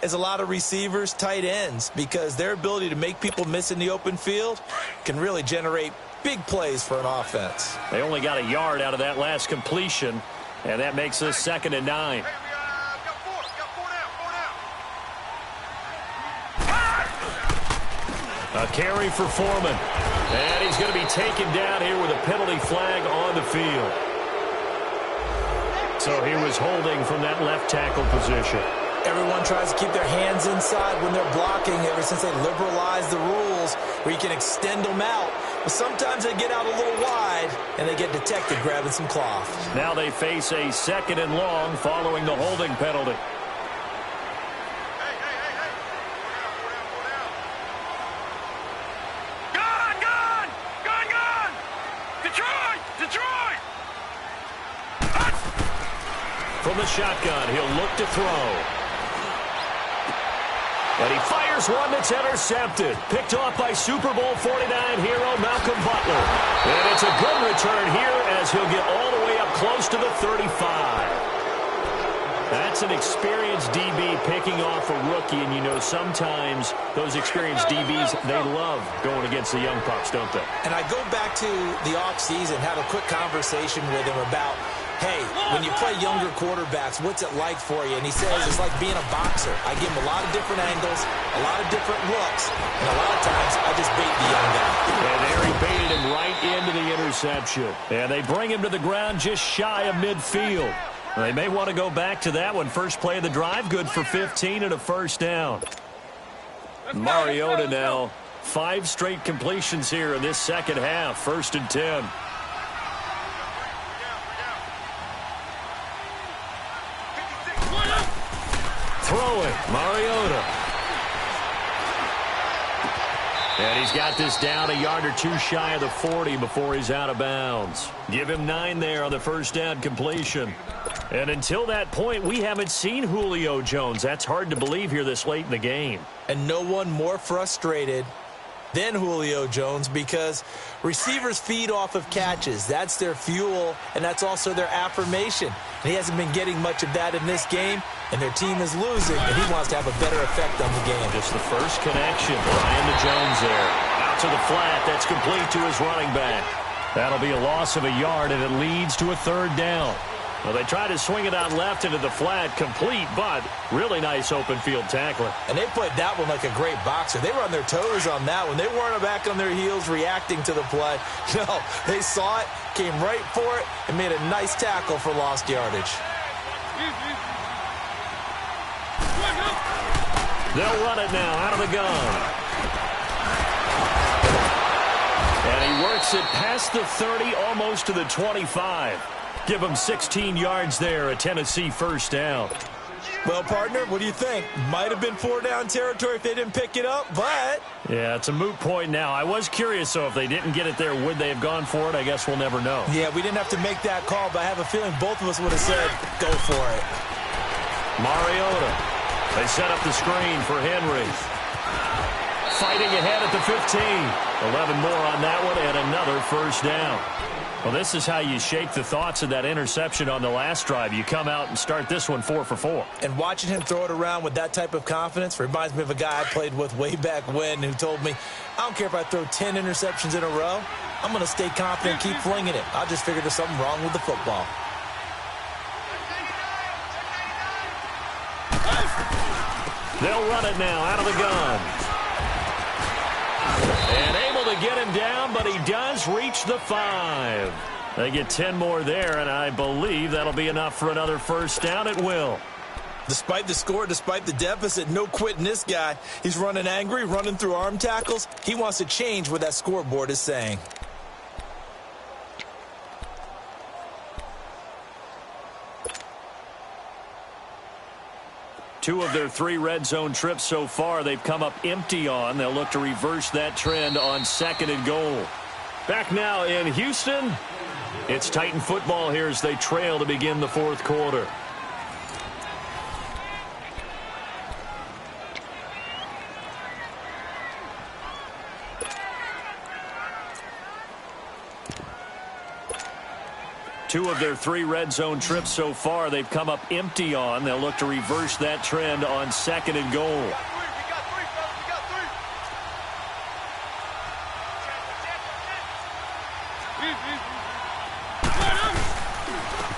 as a lot of receivers, tight ends, because their ability to make people miss in the open field can really generate big plays for an offense. They only got a yard out of that last completion, and that makes this 2nd and 9. A carry for Foreman. And he's going to be taken down here with a penalty flag on the field. So he was holding from that left tackle position. Everyone tries to keep their hands inside when they're blocking ever since they liberalized the rule. angles where you can extend them out. But sometimes they get out a little wide, and they get detected grabbing some cloth. Now they face a 2nd and long following the holding penalty. From the shotgun, he'll look to throw. And he fires one that's intercepted. Picked off by Super Bowl 49 hero Malcolm Butler. And it's a good return here as he'll get all the way up close to the 35. That's an experienced DB picking off a rookie, and you know sometimes those experienced DBs, they love going against the young pups, don't they? And I go back to the offseason, had a quick conversation with him about, hey, when you play younger quarterbacks, what's it like for you? And he says it's like being a boxer. I give him a lot of different angles, a lot of different looks, and a lot of times I just bait the young guy. And there he baited him right into the interception. And they bring him to the ground just shy of midfield. They may want to go back to that one. First play of the drive, good for 15 and a first down. Mariota now, 5 straight completions here in this second half. 1st and 10. Throwing, Mariota. And he's got this down a yard or two shy of the 40 before he's out of bounds. Give him 9 there on the first down completion. And until that point, we haven't seen Julio Jones. That's hard to believe here this late in the game. And no one more frustrated than Julio Jones because receivers feed off of catches. That's their fuel, and that's also their affirmation. And he hasn't been getting much of that in this game, and their team is losing, and he wants to have a better effect on the game. Just the first connection. Ryan to Jones there. Out to the flat. That's complete to his running back. That'll be a loss of a yard, and it leads to a 3rd down. Well, they try to swing it out left into the flat, complete, but really nice open field tackling. And they played that one like a great boxer. They were on their toes on that one. They weren't back on their heels reacting to the play. No, they saw it, came right for it, and made a nice tackle for lost yardage. They'll run it now out of the gun. And he works it past the 30, almost to the 25. Give him 16 yards there, a Tennessee first down. Well, partner, what do you think? Might have been 4-down territory if they didn't pick it up, but... Yeah, it's a moot point now. I was curious, so if they didn't get it there, would they have gone for it? I guess we'll never know. Yeah, we didn't have to make that call, but I have a feeling both of us would have said, go for it. Mariota. They set up the screen for Henry. Fighting ahead at the 15. 11 more on that one, and another first down. Well, this is how you shake the thoughts of that interception on the last drive. You come out and start this one 4 for 4. And watching him throw it around with that type of confidence reminds me of a guy I played with way back when who told me, I don't care if I throw 10 interceptions in a row. I'm going to stay confident and keep flinging it. I just figured there's something wrong with the football. They'll run it now out of the gun. And able to get him down, but he does reach the 5. They get 10 more there, and I believe that'll be enough for another first down. It will. Despite the score, despite the deficit, no quitting this guy. He's running angry, running through arm tackles. He wants to change what that scoreboard is saying. Two of their 3 red zone trips so far, they've come up empty on. They'll look to reverse that trend on 2nd and goal. Back now in Houston, it's Titan football here as they trail to begin the 4th quarter. Two of their 3 red zone trips so far, they've come up empty on. They'll look to reverse that trend on 2nd and goal.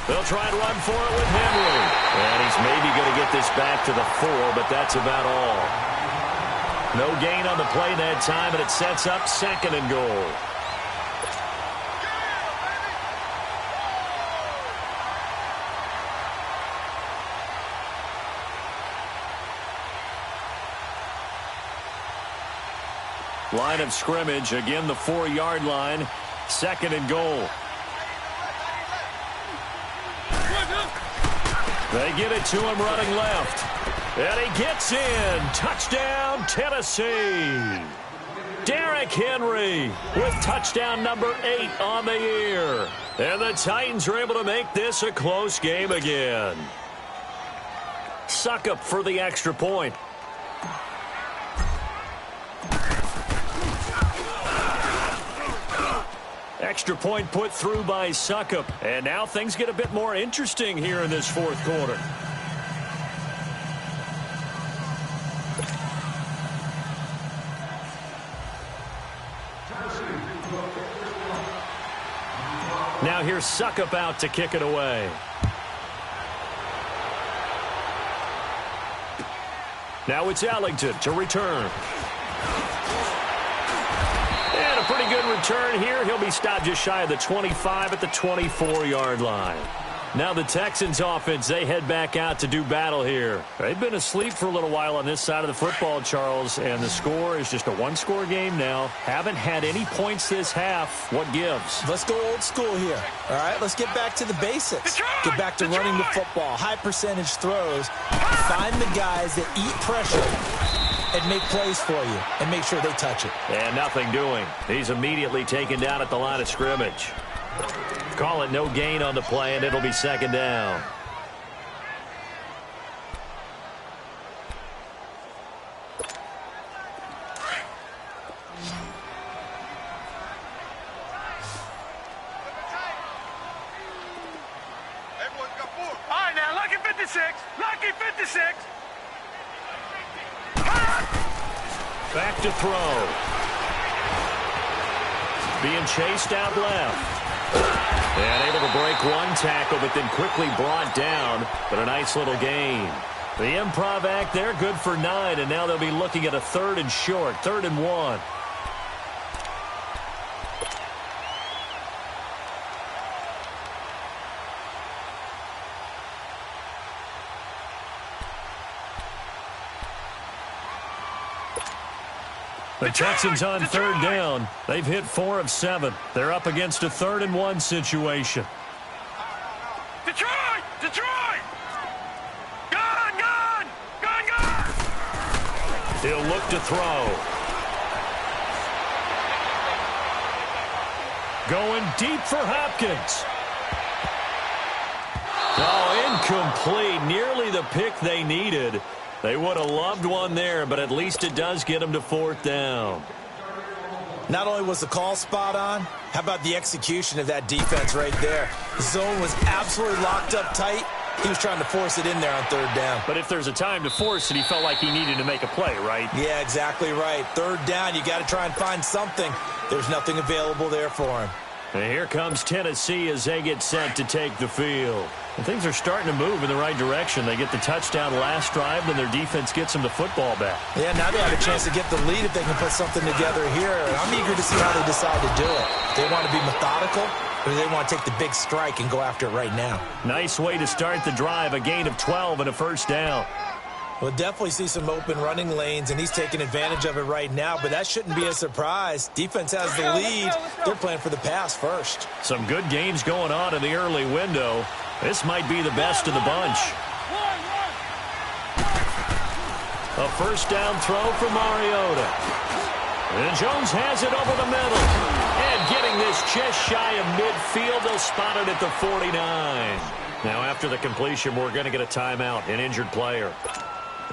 They'll try and run for it with Henry. And he's maybe going to get this back to the 4, but that's about all. No gain on the play that time, and it sets up 2nd and goal. Line of scrimmage, again the 4-yard line. 2nd and goal. They get it to him running left. And he gets in. Touchdown, Tennessee. Derrick Henry with touchdown number 8 on the year. And the Titans are able to make this a close game again. Succop for the extra point. Extra point put through by Succop. And now things get a bit more interesting here in this 4th quarter. Now here's Succop out to kick it away. Now it's Ellington to return. And a pretty good return here. He'll be stopped just shy of the 25 at the 24-yard line. Now the Texans offense, they head back out to do battle here. They've been asleep for a little while on this side of the football, Charles, and the score is just a 1-score game now. Haven't had any points this half. What gives? Let's go old school here. All right, let's get back to the basics. Get back to running the football, high percentage throws. Find the guys that eat pressure and make plays for you and make sure they touch it. And nothing doing. He's immediately taken down at the line of scrimmage. Call it no gain on the play, and it'll be 2nd down. All right, now, lucky 56. Lucky 56. Back to throw. Being chased out left. And able to break one tackle, but then quickly brought down. But a nice little gain. The improv act there, good for 9, and now they'll be looking at a 3rd and short, 3rd and 1. The Texans on 3rd down. They've hit 4 of 7. They're up against a 3rd and 1 situation. Detroit! Detroit! Gone! Gone! Gone! Gone! He'll look to throw. Going deep for Hopkins. Oh, incomplete. Nearly the pick they needed. They would have loved one there, but at least it does get them to 4th down. Not only was the call spot on, how about the execution of that defense right there? The zone was absolutely locked up tight. He was trying to force it in there on 3rd down. But if there's a time to force it, he felt like he needed to make a play, right? Yeah, exactly right. 3rd down, you got to try and find something. There's nothing available there for him. And here comes Tennessee as they get set to take the field. And things are starting to move in the right direction. They get the touchdown last drive, then their defense gets them the football back. Yeah, now they have a chance to get the lead if they can put something together here. And I'm eager to see how they decide to do it. They want to be methodical, or they want to take the big strike and go after it right now. Nice way to start the drive, a gain of 12 and a 1st down. We'll definitely see some open running lanes, and he's taking advantage of it right now, but that shouldn't be a surprise. Defense has the lead. They're playing for the pass first. Some good games going on in the early window. This might be the best of the bunch. A 1st down throw for Mariota. And Jones has it over the middle. And getting this just shy of midfield, they'll spot it at the 49. Now after the completion, we're going to get a timeout, an injured player.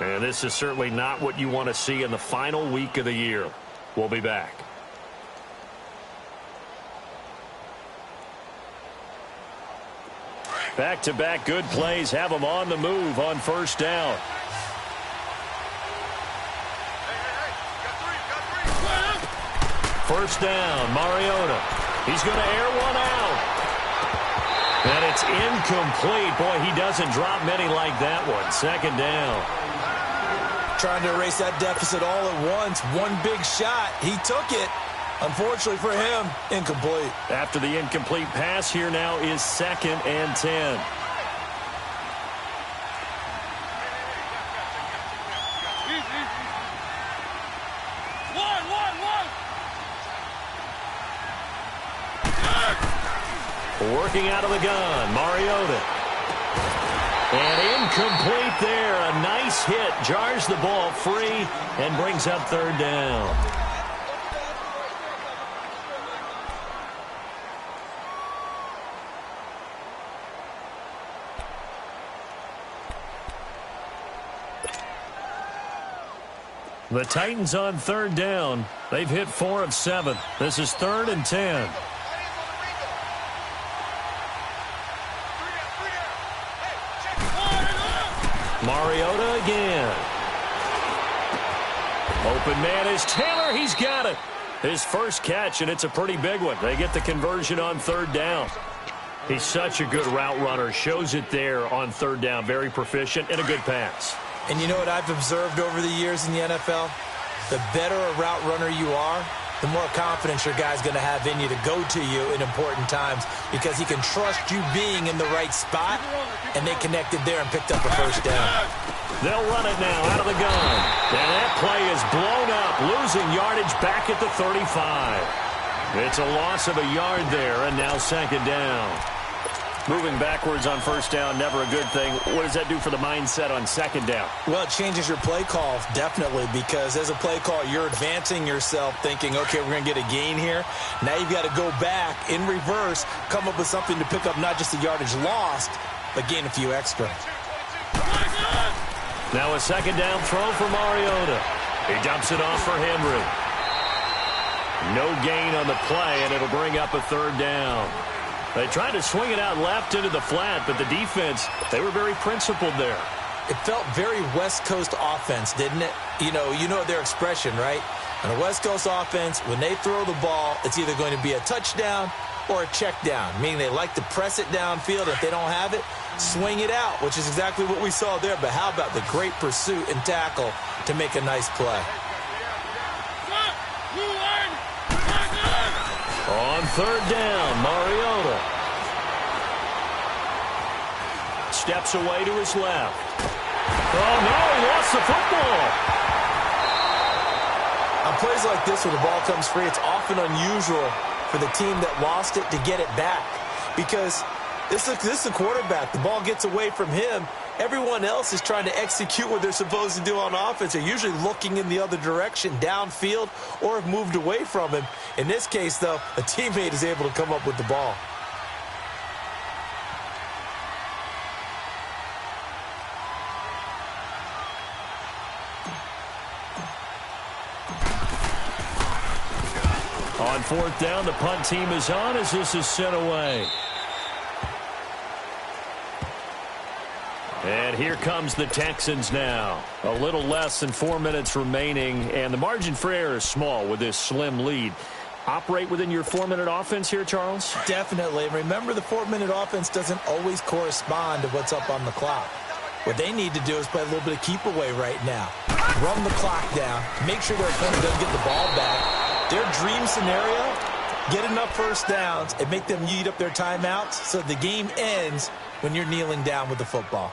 And this is certainly not what you want to see in the final week of the year. We'll be back. Back-to-back good plays have them on the move on 1st down. First down, Mariota. He's going to air one out. And it's incomplete. Boy, he doesn't drop many like that one. 2nd down. Trying to erase that deficit all at once. One big shot. He took it. Unfortunately for him, incomplete. After the incomplete pass, here now is 2nd and 10. Working out of the gun, Mariota. And incomplete there. A nice hit. Jars the ball free and brings up third down. The Titans on third down. They've hit 4 of 7. This is 3rd and 10. Mariota again. Open man is Taylor. He's got it. His first catch, and it's a pretty big one. They get the conversion on third down. He's such a good route runner. Shows it there on third down. Very proficient and a good pass. And you know what I've observed over the years in the NFL? The better a route runner you are, the more confidence your guy's going to have in you to go to you in important times because he can trust you being in the right spot, and they connected there and picked up a first down. They'll run it now out of the gun. And that play is blown up, losing yardage back at the 35. It's a loss of a yard there, and now 2nd down. Moving backwards on first down, never a good thing. What does that do for the mindset on 2nd down? Well, it changes your play call, definitely, because as a play call, you're advancing yourself thinking, okay, we're going to get a gain here. Now you've got to go back in reverse, come up with something to pick up not just the yardage lost, but gain a few extra. Now a 2nd down throw for Mariota. He dumps it off for Henry. No gain on the play, and it'll bring up a 3rd down. They tried to swing it out left into the flat, but the defense, they were very principled there. It felt very West Coast offense, didn't it? You know their expression, right? On a West Coast offense, when they throw the ball, it's either going to be a touchdown or a check down, meaning they like to press it downfield. If they don't have it, swing it out, which is exactly what we saw there. But how about the great pursuit and tackle to make a nice play? On 3rd down, Mariota steps away to his left. Oh, no, he lost the football. On plays like this where the ball comes free, it's often unusual for the team that lost it to get it back because this is the quarterback. The ball gets away from him. Everyone else is trying to execute what they're supposed to do on offense. They're usually looking in the other direction, downfield, or have moved away from him. In this case, though, a teammate is able to come up with the ball. On 4th down, the punt team is on as this is sent away. And here comes the Texans now. A little less than 4 minutes remaining, and the margin for error is small with this slim lead. Operate within your 4-minute offense here, Charles? Definitely. And remember, the 4-minute offense doesn't always correspond to what's up on the clock. What they need to do is play a little bit of keep away right now. Run the clock down. Make sure their opponent doesn't get the ball back. Their dream scenario, get enough first downs and make them eat up their timeouts so the game ends when you're kneeling down with the football.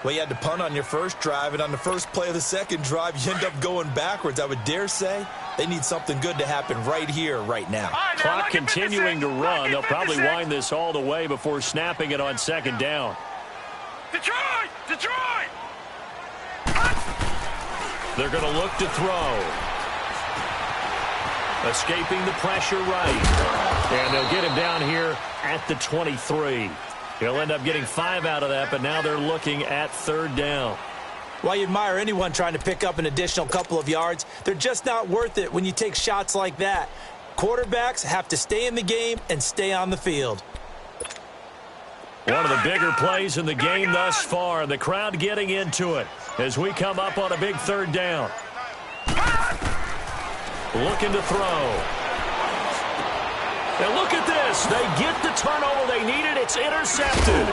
Well, you had to punt on your first drive, and on the first play of the second drive, you end up going backwards. I would dare say they need something good to happen right here, right now. Clock continuing to run. They'll probably wind this all the way before snapping it on 2nd down. Detroit! Detroit! They're going to look to throw. Escaping the pressure right. And they'll get him down here at the 23. He'll end up getting 5 out of that, but now they're looking at 3rd down. While you admire anyone trying to pick up an additional couple of yards, they're just not worth it when you take shots like that. Quarterbacks have to stay in the game and stay on the field. One of the bigger plays in the game thus far. The crowd getting into it as we come up on a big 3rd down. Looking to throw. And look at this. They get the turnover they needed. It's intercepted.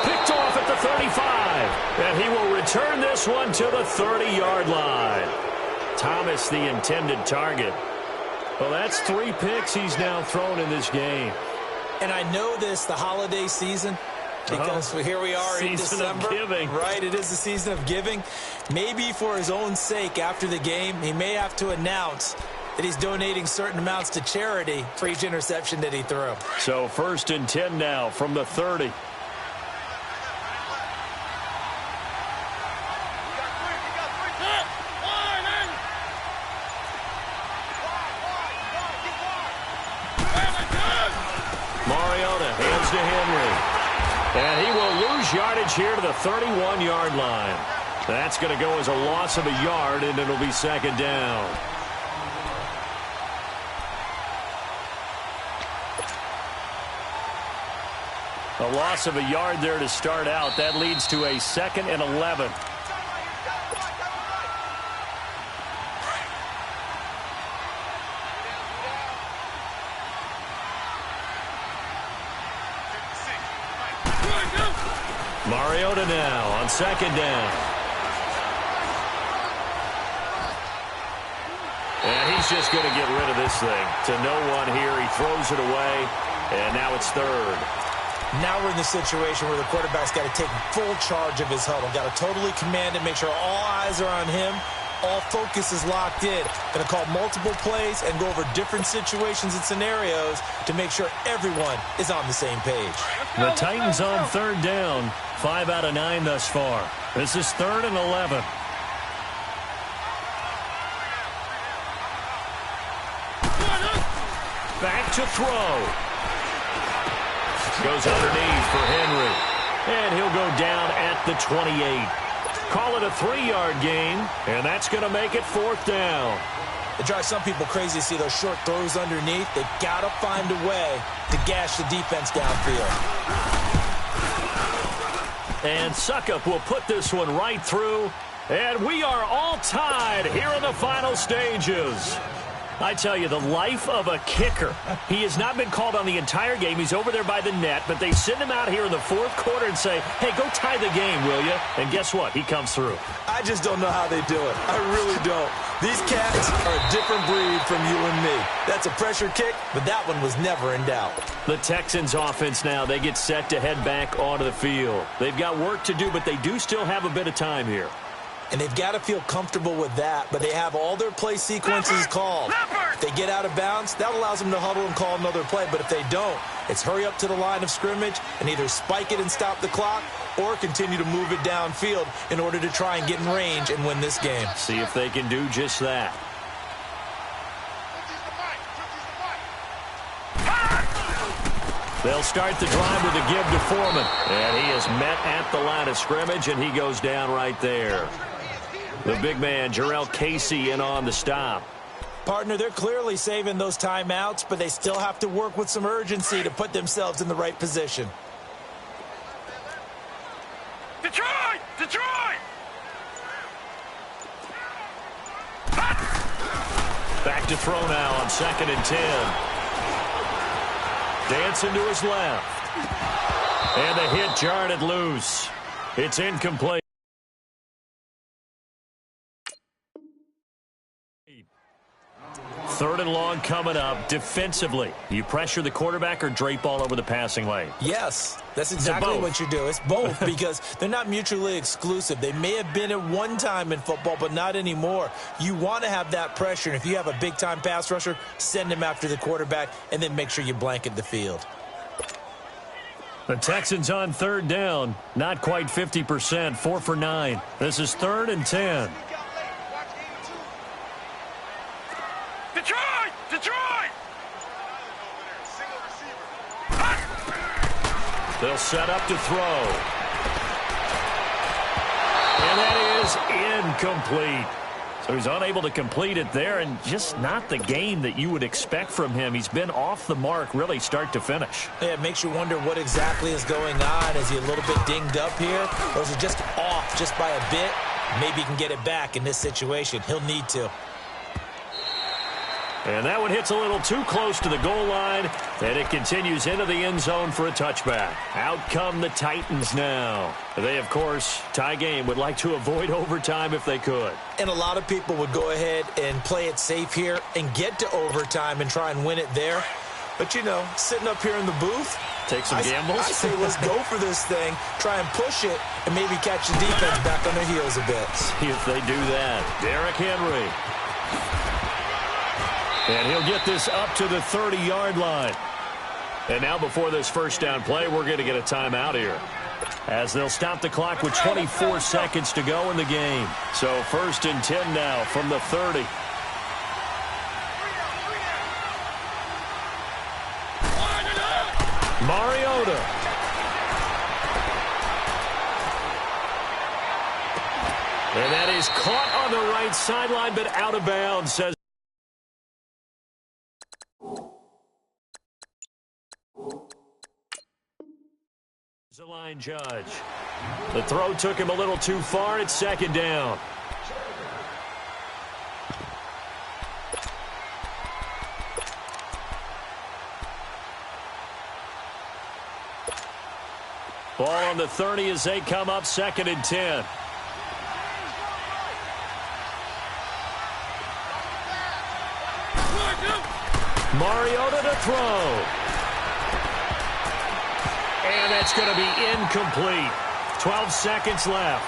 Picked off at the 35. And he will return this one to the 30-yard line. Thomas, the intended target. Well, that's 3 picks he's now thrown in this game. And I know this, the holiday season, because here we are in December. Season of giving. Right, it is the season of giving. Maybe for his own sake after the game, he may have to announce that he's donating certain amounts to charity for each interception that he threw. So 1st and 10 now from the 30. Mariota hands to Henry. And he will lose yardage here to the 31-yard line. That's going to go as a loss of a yard, and it'll be 2nd down. A loss of a yard there to start out. That leads to a 2nd and 11. Mariota now on 2nd down. And he's just going to get rid of this thing. To no one here. He throws it away, and now it's 3rd. Now we're in the situation where the quarterback's got to take full charge of his huddle. Got to totally command it, make sure all eyes are on him. All focus is locked in. Going to call multiple plays and go over different situations and scenarios to make sure everyone is on the same page. The Titans on 3rd down. 5 out of 9 thus far. This is 3rd and 11. Back to throw. Goes underneath for Henry. And he'll go down at the 28. Call it a 3-yard gain, and that's going to make it 4th down. It drives some people crazy to see those short throws underneath. They've got to find a way to gash the defense downfield. And Succop will put this one right through. And we are all tied here in the final stages. I tell you, the life of a kicker. He has not been called on the entire game. He's over there by the net, but they send him out here in the 4th quarter and say, hey, go tie the game, will you? And guess what? He comes through. I just don't know how they do it. I really don't. These cats are a different breed from you and me. That's a pressure kick, but that one was never in doubt. The Texans offense now, they get set to head back onto the field. They've got work to do, but they do still have a bit of time here. And they've got to feel comfortable with that, but they have all their play sequences called. If they get out of bounds, that allows them to huddle and call another play. But if they don't, it's hurry up to the line of scrimmage and either spike it and stop the clock or continue to move it downfield in order to try and get in range and win this game. See if they can do just that. They'll start the drive with a give to Foreman. And he is met at the line of scrimmage, and he goes down right there. The big man, Jurrell Casey, in on the stop. Partner, they're clearly saving those timeouts, but they still have to work with some urgency to put themselves in the right position. Detroit! Detroit! Back to throw now on 2nd and 10. Dancing to his left. And the hit jarred it loose. It's incomplete. Third and long coming up. Defensively, you pressure the quarterback or drape all over the passing lane? Yes, that's exactly what you do. It's both because they're not mutually exclusive. They may have been at one time in football, but not anymore. You want to have that pressure, and if you have a big-time pass rusher, send him after the quarterback, and then make sure you blanket the field. The Texans on 3rd down. Not quite 50%, 4 for 9. This is 3rd and 10. Detroit! Detroit! They'll set up to throw. And that is incomplete. So he's unable to complete it there, and just not the game that you would expect from him. He's been off the mark really start to finish. Yeah, it makes you wonder what exactly is going on. Is he a little bit dinged up here, or is he just off just by a bit? Maybe he can get it back in this situation. He'll need to. And that one hits a little too close to the goal line, and it continues into the end zone for a touchback. Out come the Titans now. They, of course, tie game, would like to avoid overtime if they could. And a lot of people would go ahead and play it safe here and get to overtime and try and win it there. But, you know, sitting up here in the booth, take some gambles. I say let's go for this thing, try and push it, and maybe catch the defense back on their heels a bit. See if they do that. Derrick Henry. And he'll get this up to the 30-yard line. And now before this first down play, we're going to get a timeout here, as they'll stop the clock with 24 seconds to go in the game. So 1st and 10 now from the 30. Mariota. And that is caught on the right sideline, but out of bounds, says the line judge. The throw took him a little too far. It's 2nd down. Ball on the 30 as they come up 2nd and 10. Mariota to throw. And that's going to be incomplete. 12 seconds left.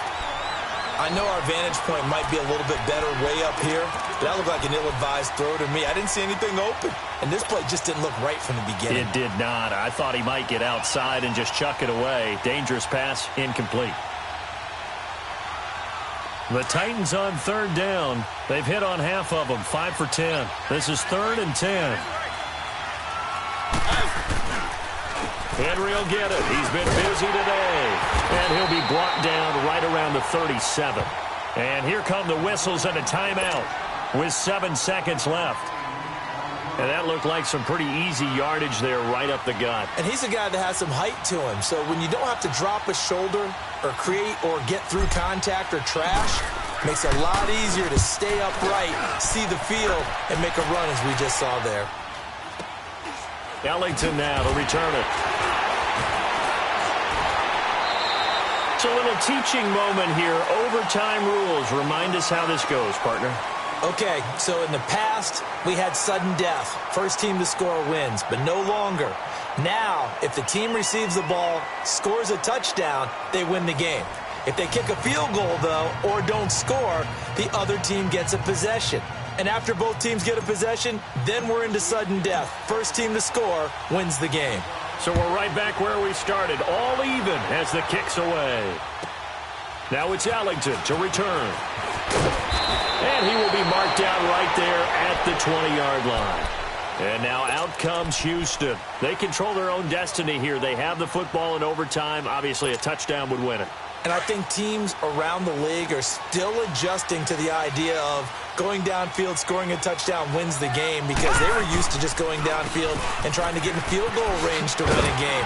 I know our vantage point might be a little bit better way up here, but that looked like an ill-advised throw to me. I didn't see anything open, and this play just didn't look right from the beginning. It did not. I thought he might get outside and just chuck it away. Dangerous pass, incomplete. The Titans on 3rd down. They've hit on half of them, 5 for 10. This is 3rd and 10. Henry will get it. He's been busy today. And he'll be brought down right around the 37. And here come the whistles and a timeout with 7 seconds left. And that looked like some pretty easy yardage there right up the gut. And he's a guy that has some height to him. So when you don't have to drop a shoulder or create or get through contact or trash, makes it a lot easier to stay upright, see the field, and make a run as we just saw there. Ellington now to return it. It's a little teaching moment here. Overtime rules. Remind us how this goes, partner. Okay, so in the past, we had sudden death. First team to score wins, but no longer. Now, if the team receives the ball, scores a touchdown, they win the game. If they kick a field goal, though, or don't score, the other team gets a possession. And after both teams get a possession, then we're into sudden death. First team to score wins the game. So we're right back where we started, all even as the kick's away. Now it's Ellington to return. And he will be marked down right there at the 20-yard line. And now out comes Houston. They control their own destiny here. They have the football in overtime. Obviously, a touchdown would win it. And I think teams around the league are still adjusting to the idea of going downfield, scoring a touchdown wins the game, because they were used to just going downfield and trying to get in field goal range to win a game.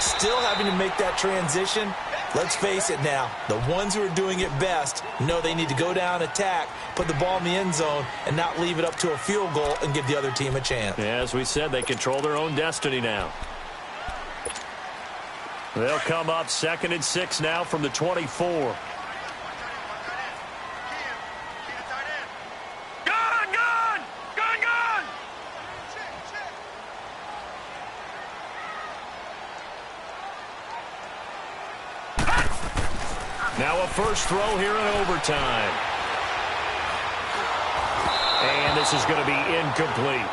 Still having to make that transition. Let's face it now, the ones who are doing it best know they need to go down, attack, put the ball in the end zone, and not leave it up to a field goal and give the other team a chance. Yeah, as we said, they control their own destiny now. They'll come up 2nd and 6 now from the 24. Now a first throw here in overtime. And this is going to be incomplete.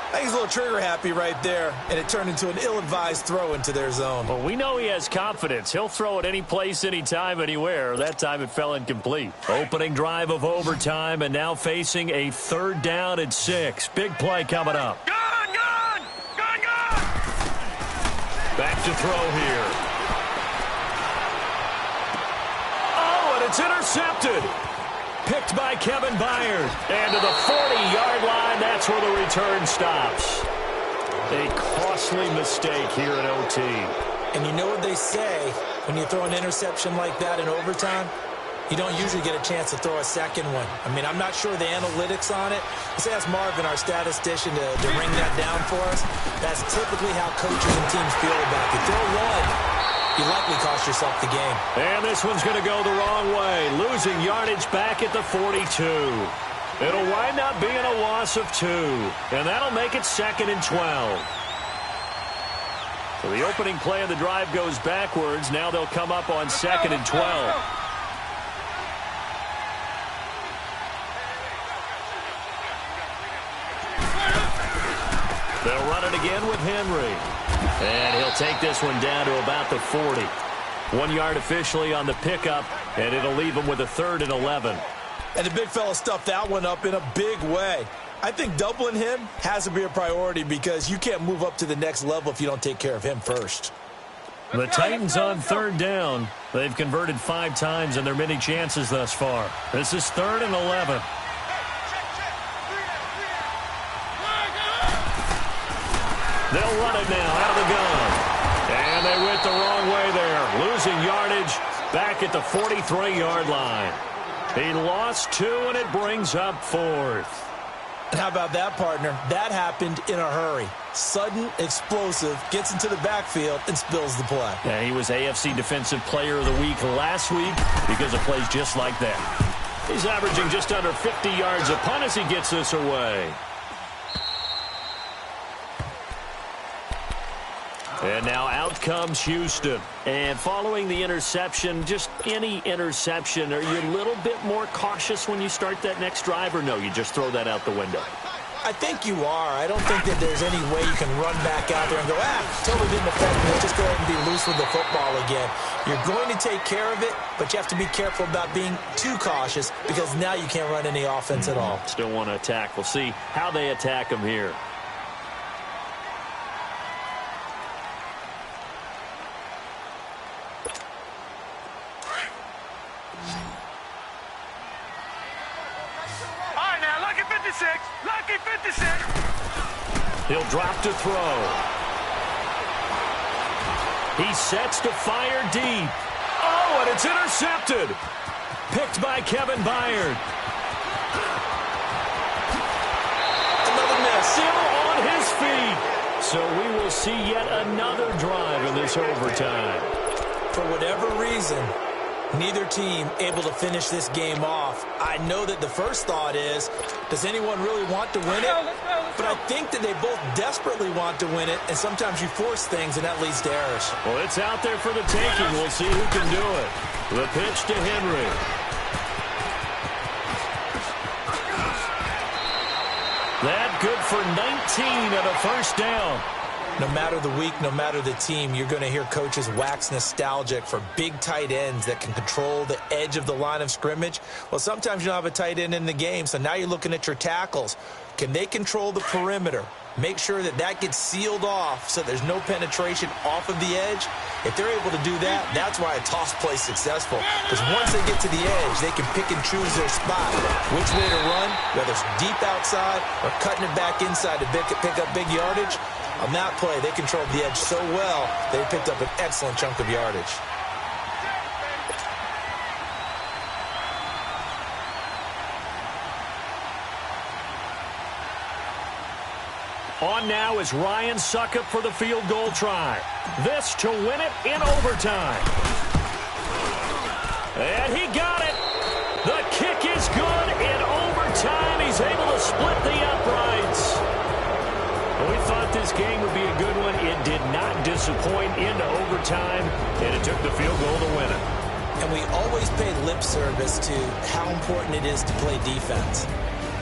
I think he's a little trigger happy right there, and it turned into an ill-advised throw into their zone. Well, we know he has confidence. He'll throw it any place, anytime, anywhere. That time it fell incomplete. Opening drive of overtime, and now facing a 3rd down and 6. Big play coming up. Gun! Back to throw here. Oh, and it's intercepted. Picked by Kevin Byard. And to the 40-yard line, that's where the return stops. A costly mistake here at OT. And you know what they say, when you throw an interception like that in overtime, you don't usually get a chance to throw a second one. I mean, I'm not sure the analytics on it. Let's ask Marvin, our statistician, to ring that down for us. That's typically how coaches and teams feel about it. You throw one, you likely cost yourself the game. And this one's going to go the wrong way. Losing yardage back at the 42. It'll wind up being a loss of 2. And that'll make it 2nd and 12. So the opening play of the drive goes backwards. Now they'll come up on 2nd and 12. They'll run it again with Henry. And he'll take this one down to about the 40. 1 yard officially on the pickup, and it'll leave him with a 3rd and 11. And the big fella stuffed that one up in a big way. I think doubling him has to be a priority because you can't move up to the next level if you don't take care of him first. The Titans on 3rd down. They've converted 5 times in their many chances thus far. This is 3rd and 11. They'll run it now out of the gun. And they went the wrong way there. Losing yardage back at the 43-yard line. He lost 2, and it brings up 4th. And how about that, partner? That happened in a hurry. Sudden, explosive, gets into the backfield, and spills the play. Yeah, he was AFC Defensive Player of the Week last week because of plays just like that. He's averaging just under 50 yards a punt as he gets this away. And now out comes Houston. And following the interception, just any interception, are you a little bit more cautious when you start that next drive, or no, you just throw that out the window? I think you are. I don't think that there's any way you can run back out there and go, totally didn't affect me. Let's just go ahead and be loose with the football again. You're going to take care of it, but you have to be careful about being too cautious because now you can't run any offense at all. Still want to attack. We'll see how they attack him here. Lucky 56. He'll drop to throw. He sets to fire deep. Oh, and it's intercepted. Picked by Kevin Byard. Another miss. Still on his feet. So we will see yet another drive in this overtime. For whatever reason, neither team able to finish this game off. I know that the first thought is, does anyone really want to win it? But I think that they both desperately want to win it, and sometimes you force things, and that leads to errors. Well, it's out there for the taking. We'll see who can do it. The pitch to Henry. That good for 19 at a first down. No matter the week, no matter the team, you're going to hear coaches wax nostalgic for big tight ends that can control the edge of the line of scrimmage. Well, sometimes you don't have a tight end in the game, so now you're looking at your tackles. Can they control the perimeter? Make sure that that gets sealed off so there's no penetration off of the edge. If they're able to do that, that's why a toss play is successful. Because once they get to the edge, they can pick and choose their spot. Which way to run, whether it's deep outside or cutting it back inside to pick up big yardage. On that play, they controlled the edge so well, they picked up an excellent chunk of yardage. On now is Ryan Succop for the field goal try. This to win it in overtime. And he got it. The kick is good in overtime. He's able to split the uprights. We thought this game would be a good one. It did not disappoint into overtime, and it took the field goal to win it. And we always pay lip service to how important it is to play defense.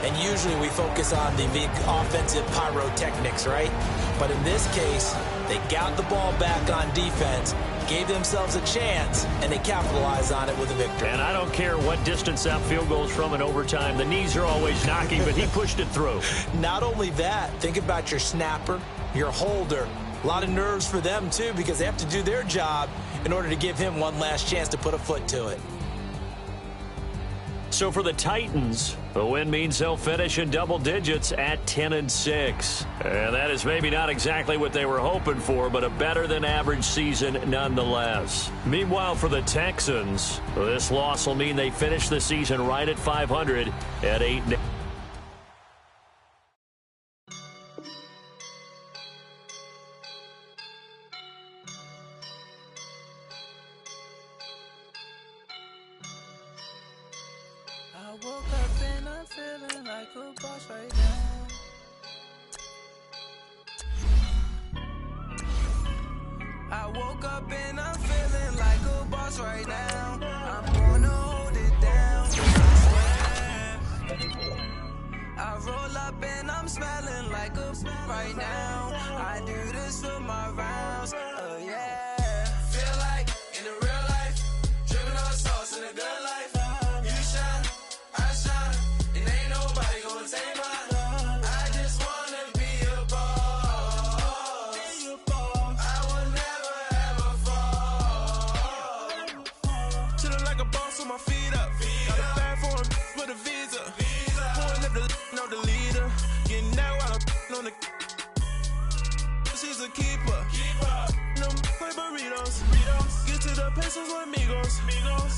And usually we focus on the big offensive pyrotechnics, right? But in this case, they got the ball back on defense, gave themselves a chance, and they capitalized on it with a victory. And I don't care what distance that field goes from in overtime. The knees are always knocking, but he pushed it through. Not only that, think about your snapper, your holder. A lot of nerves for them, too, because they have to do their job in order to give him one last chance to put a foot to it. So for the Titans, the win means they'll finish in double digits at 10-6. And that is maybe not exactly what they were hoping for, but a better than average season nonetheless. Meanwhile, for the Texans, this loss will mean they finish the season right at 500 at 8. I woke up and I'm feeling like a boss right now. I woke up and I'm feeling like a boss right now. I'm gonna hold it down, I swear. I roll up and I'm smelling like a right now. I do this for my rounds, oh yeah. Feel like in the real life, dripping on sauce in a good life. You shine, I shine, and ain't nobody gonna take mine. I just wanna be a boss. I will never ever fall. Chillin' like a boss with my feet up. Got a bag for him with a visa. Pulling up the no the leader. Getting that while I'm on the. She's a keeper. No play burritos. Get to the pesos with amigos.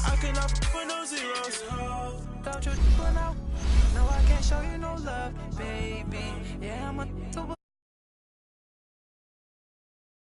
I cannot with no zeros. Don't you run out? No, I can't show you no love, baby. Yeah, I'm a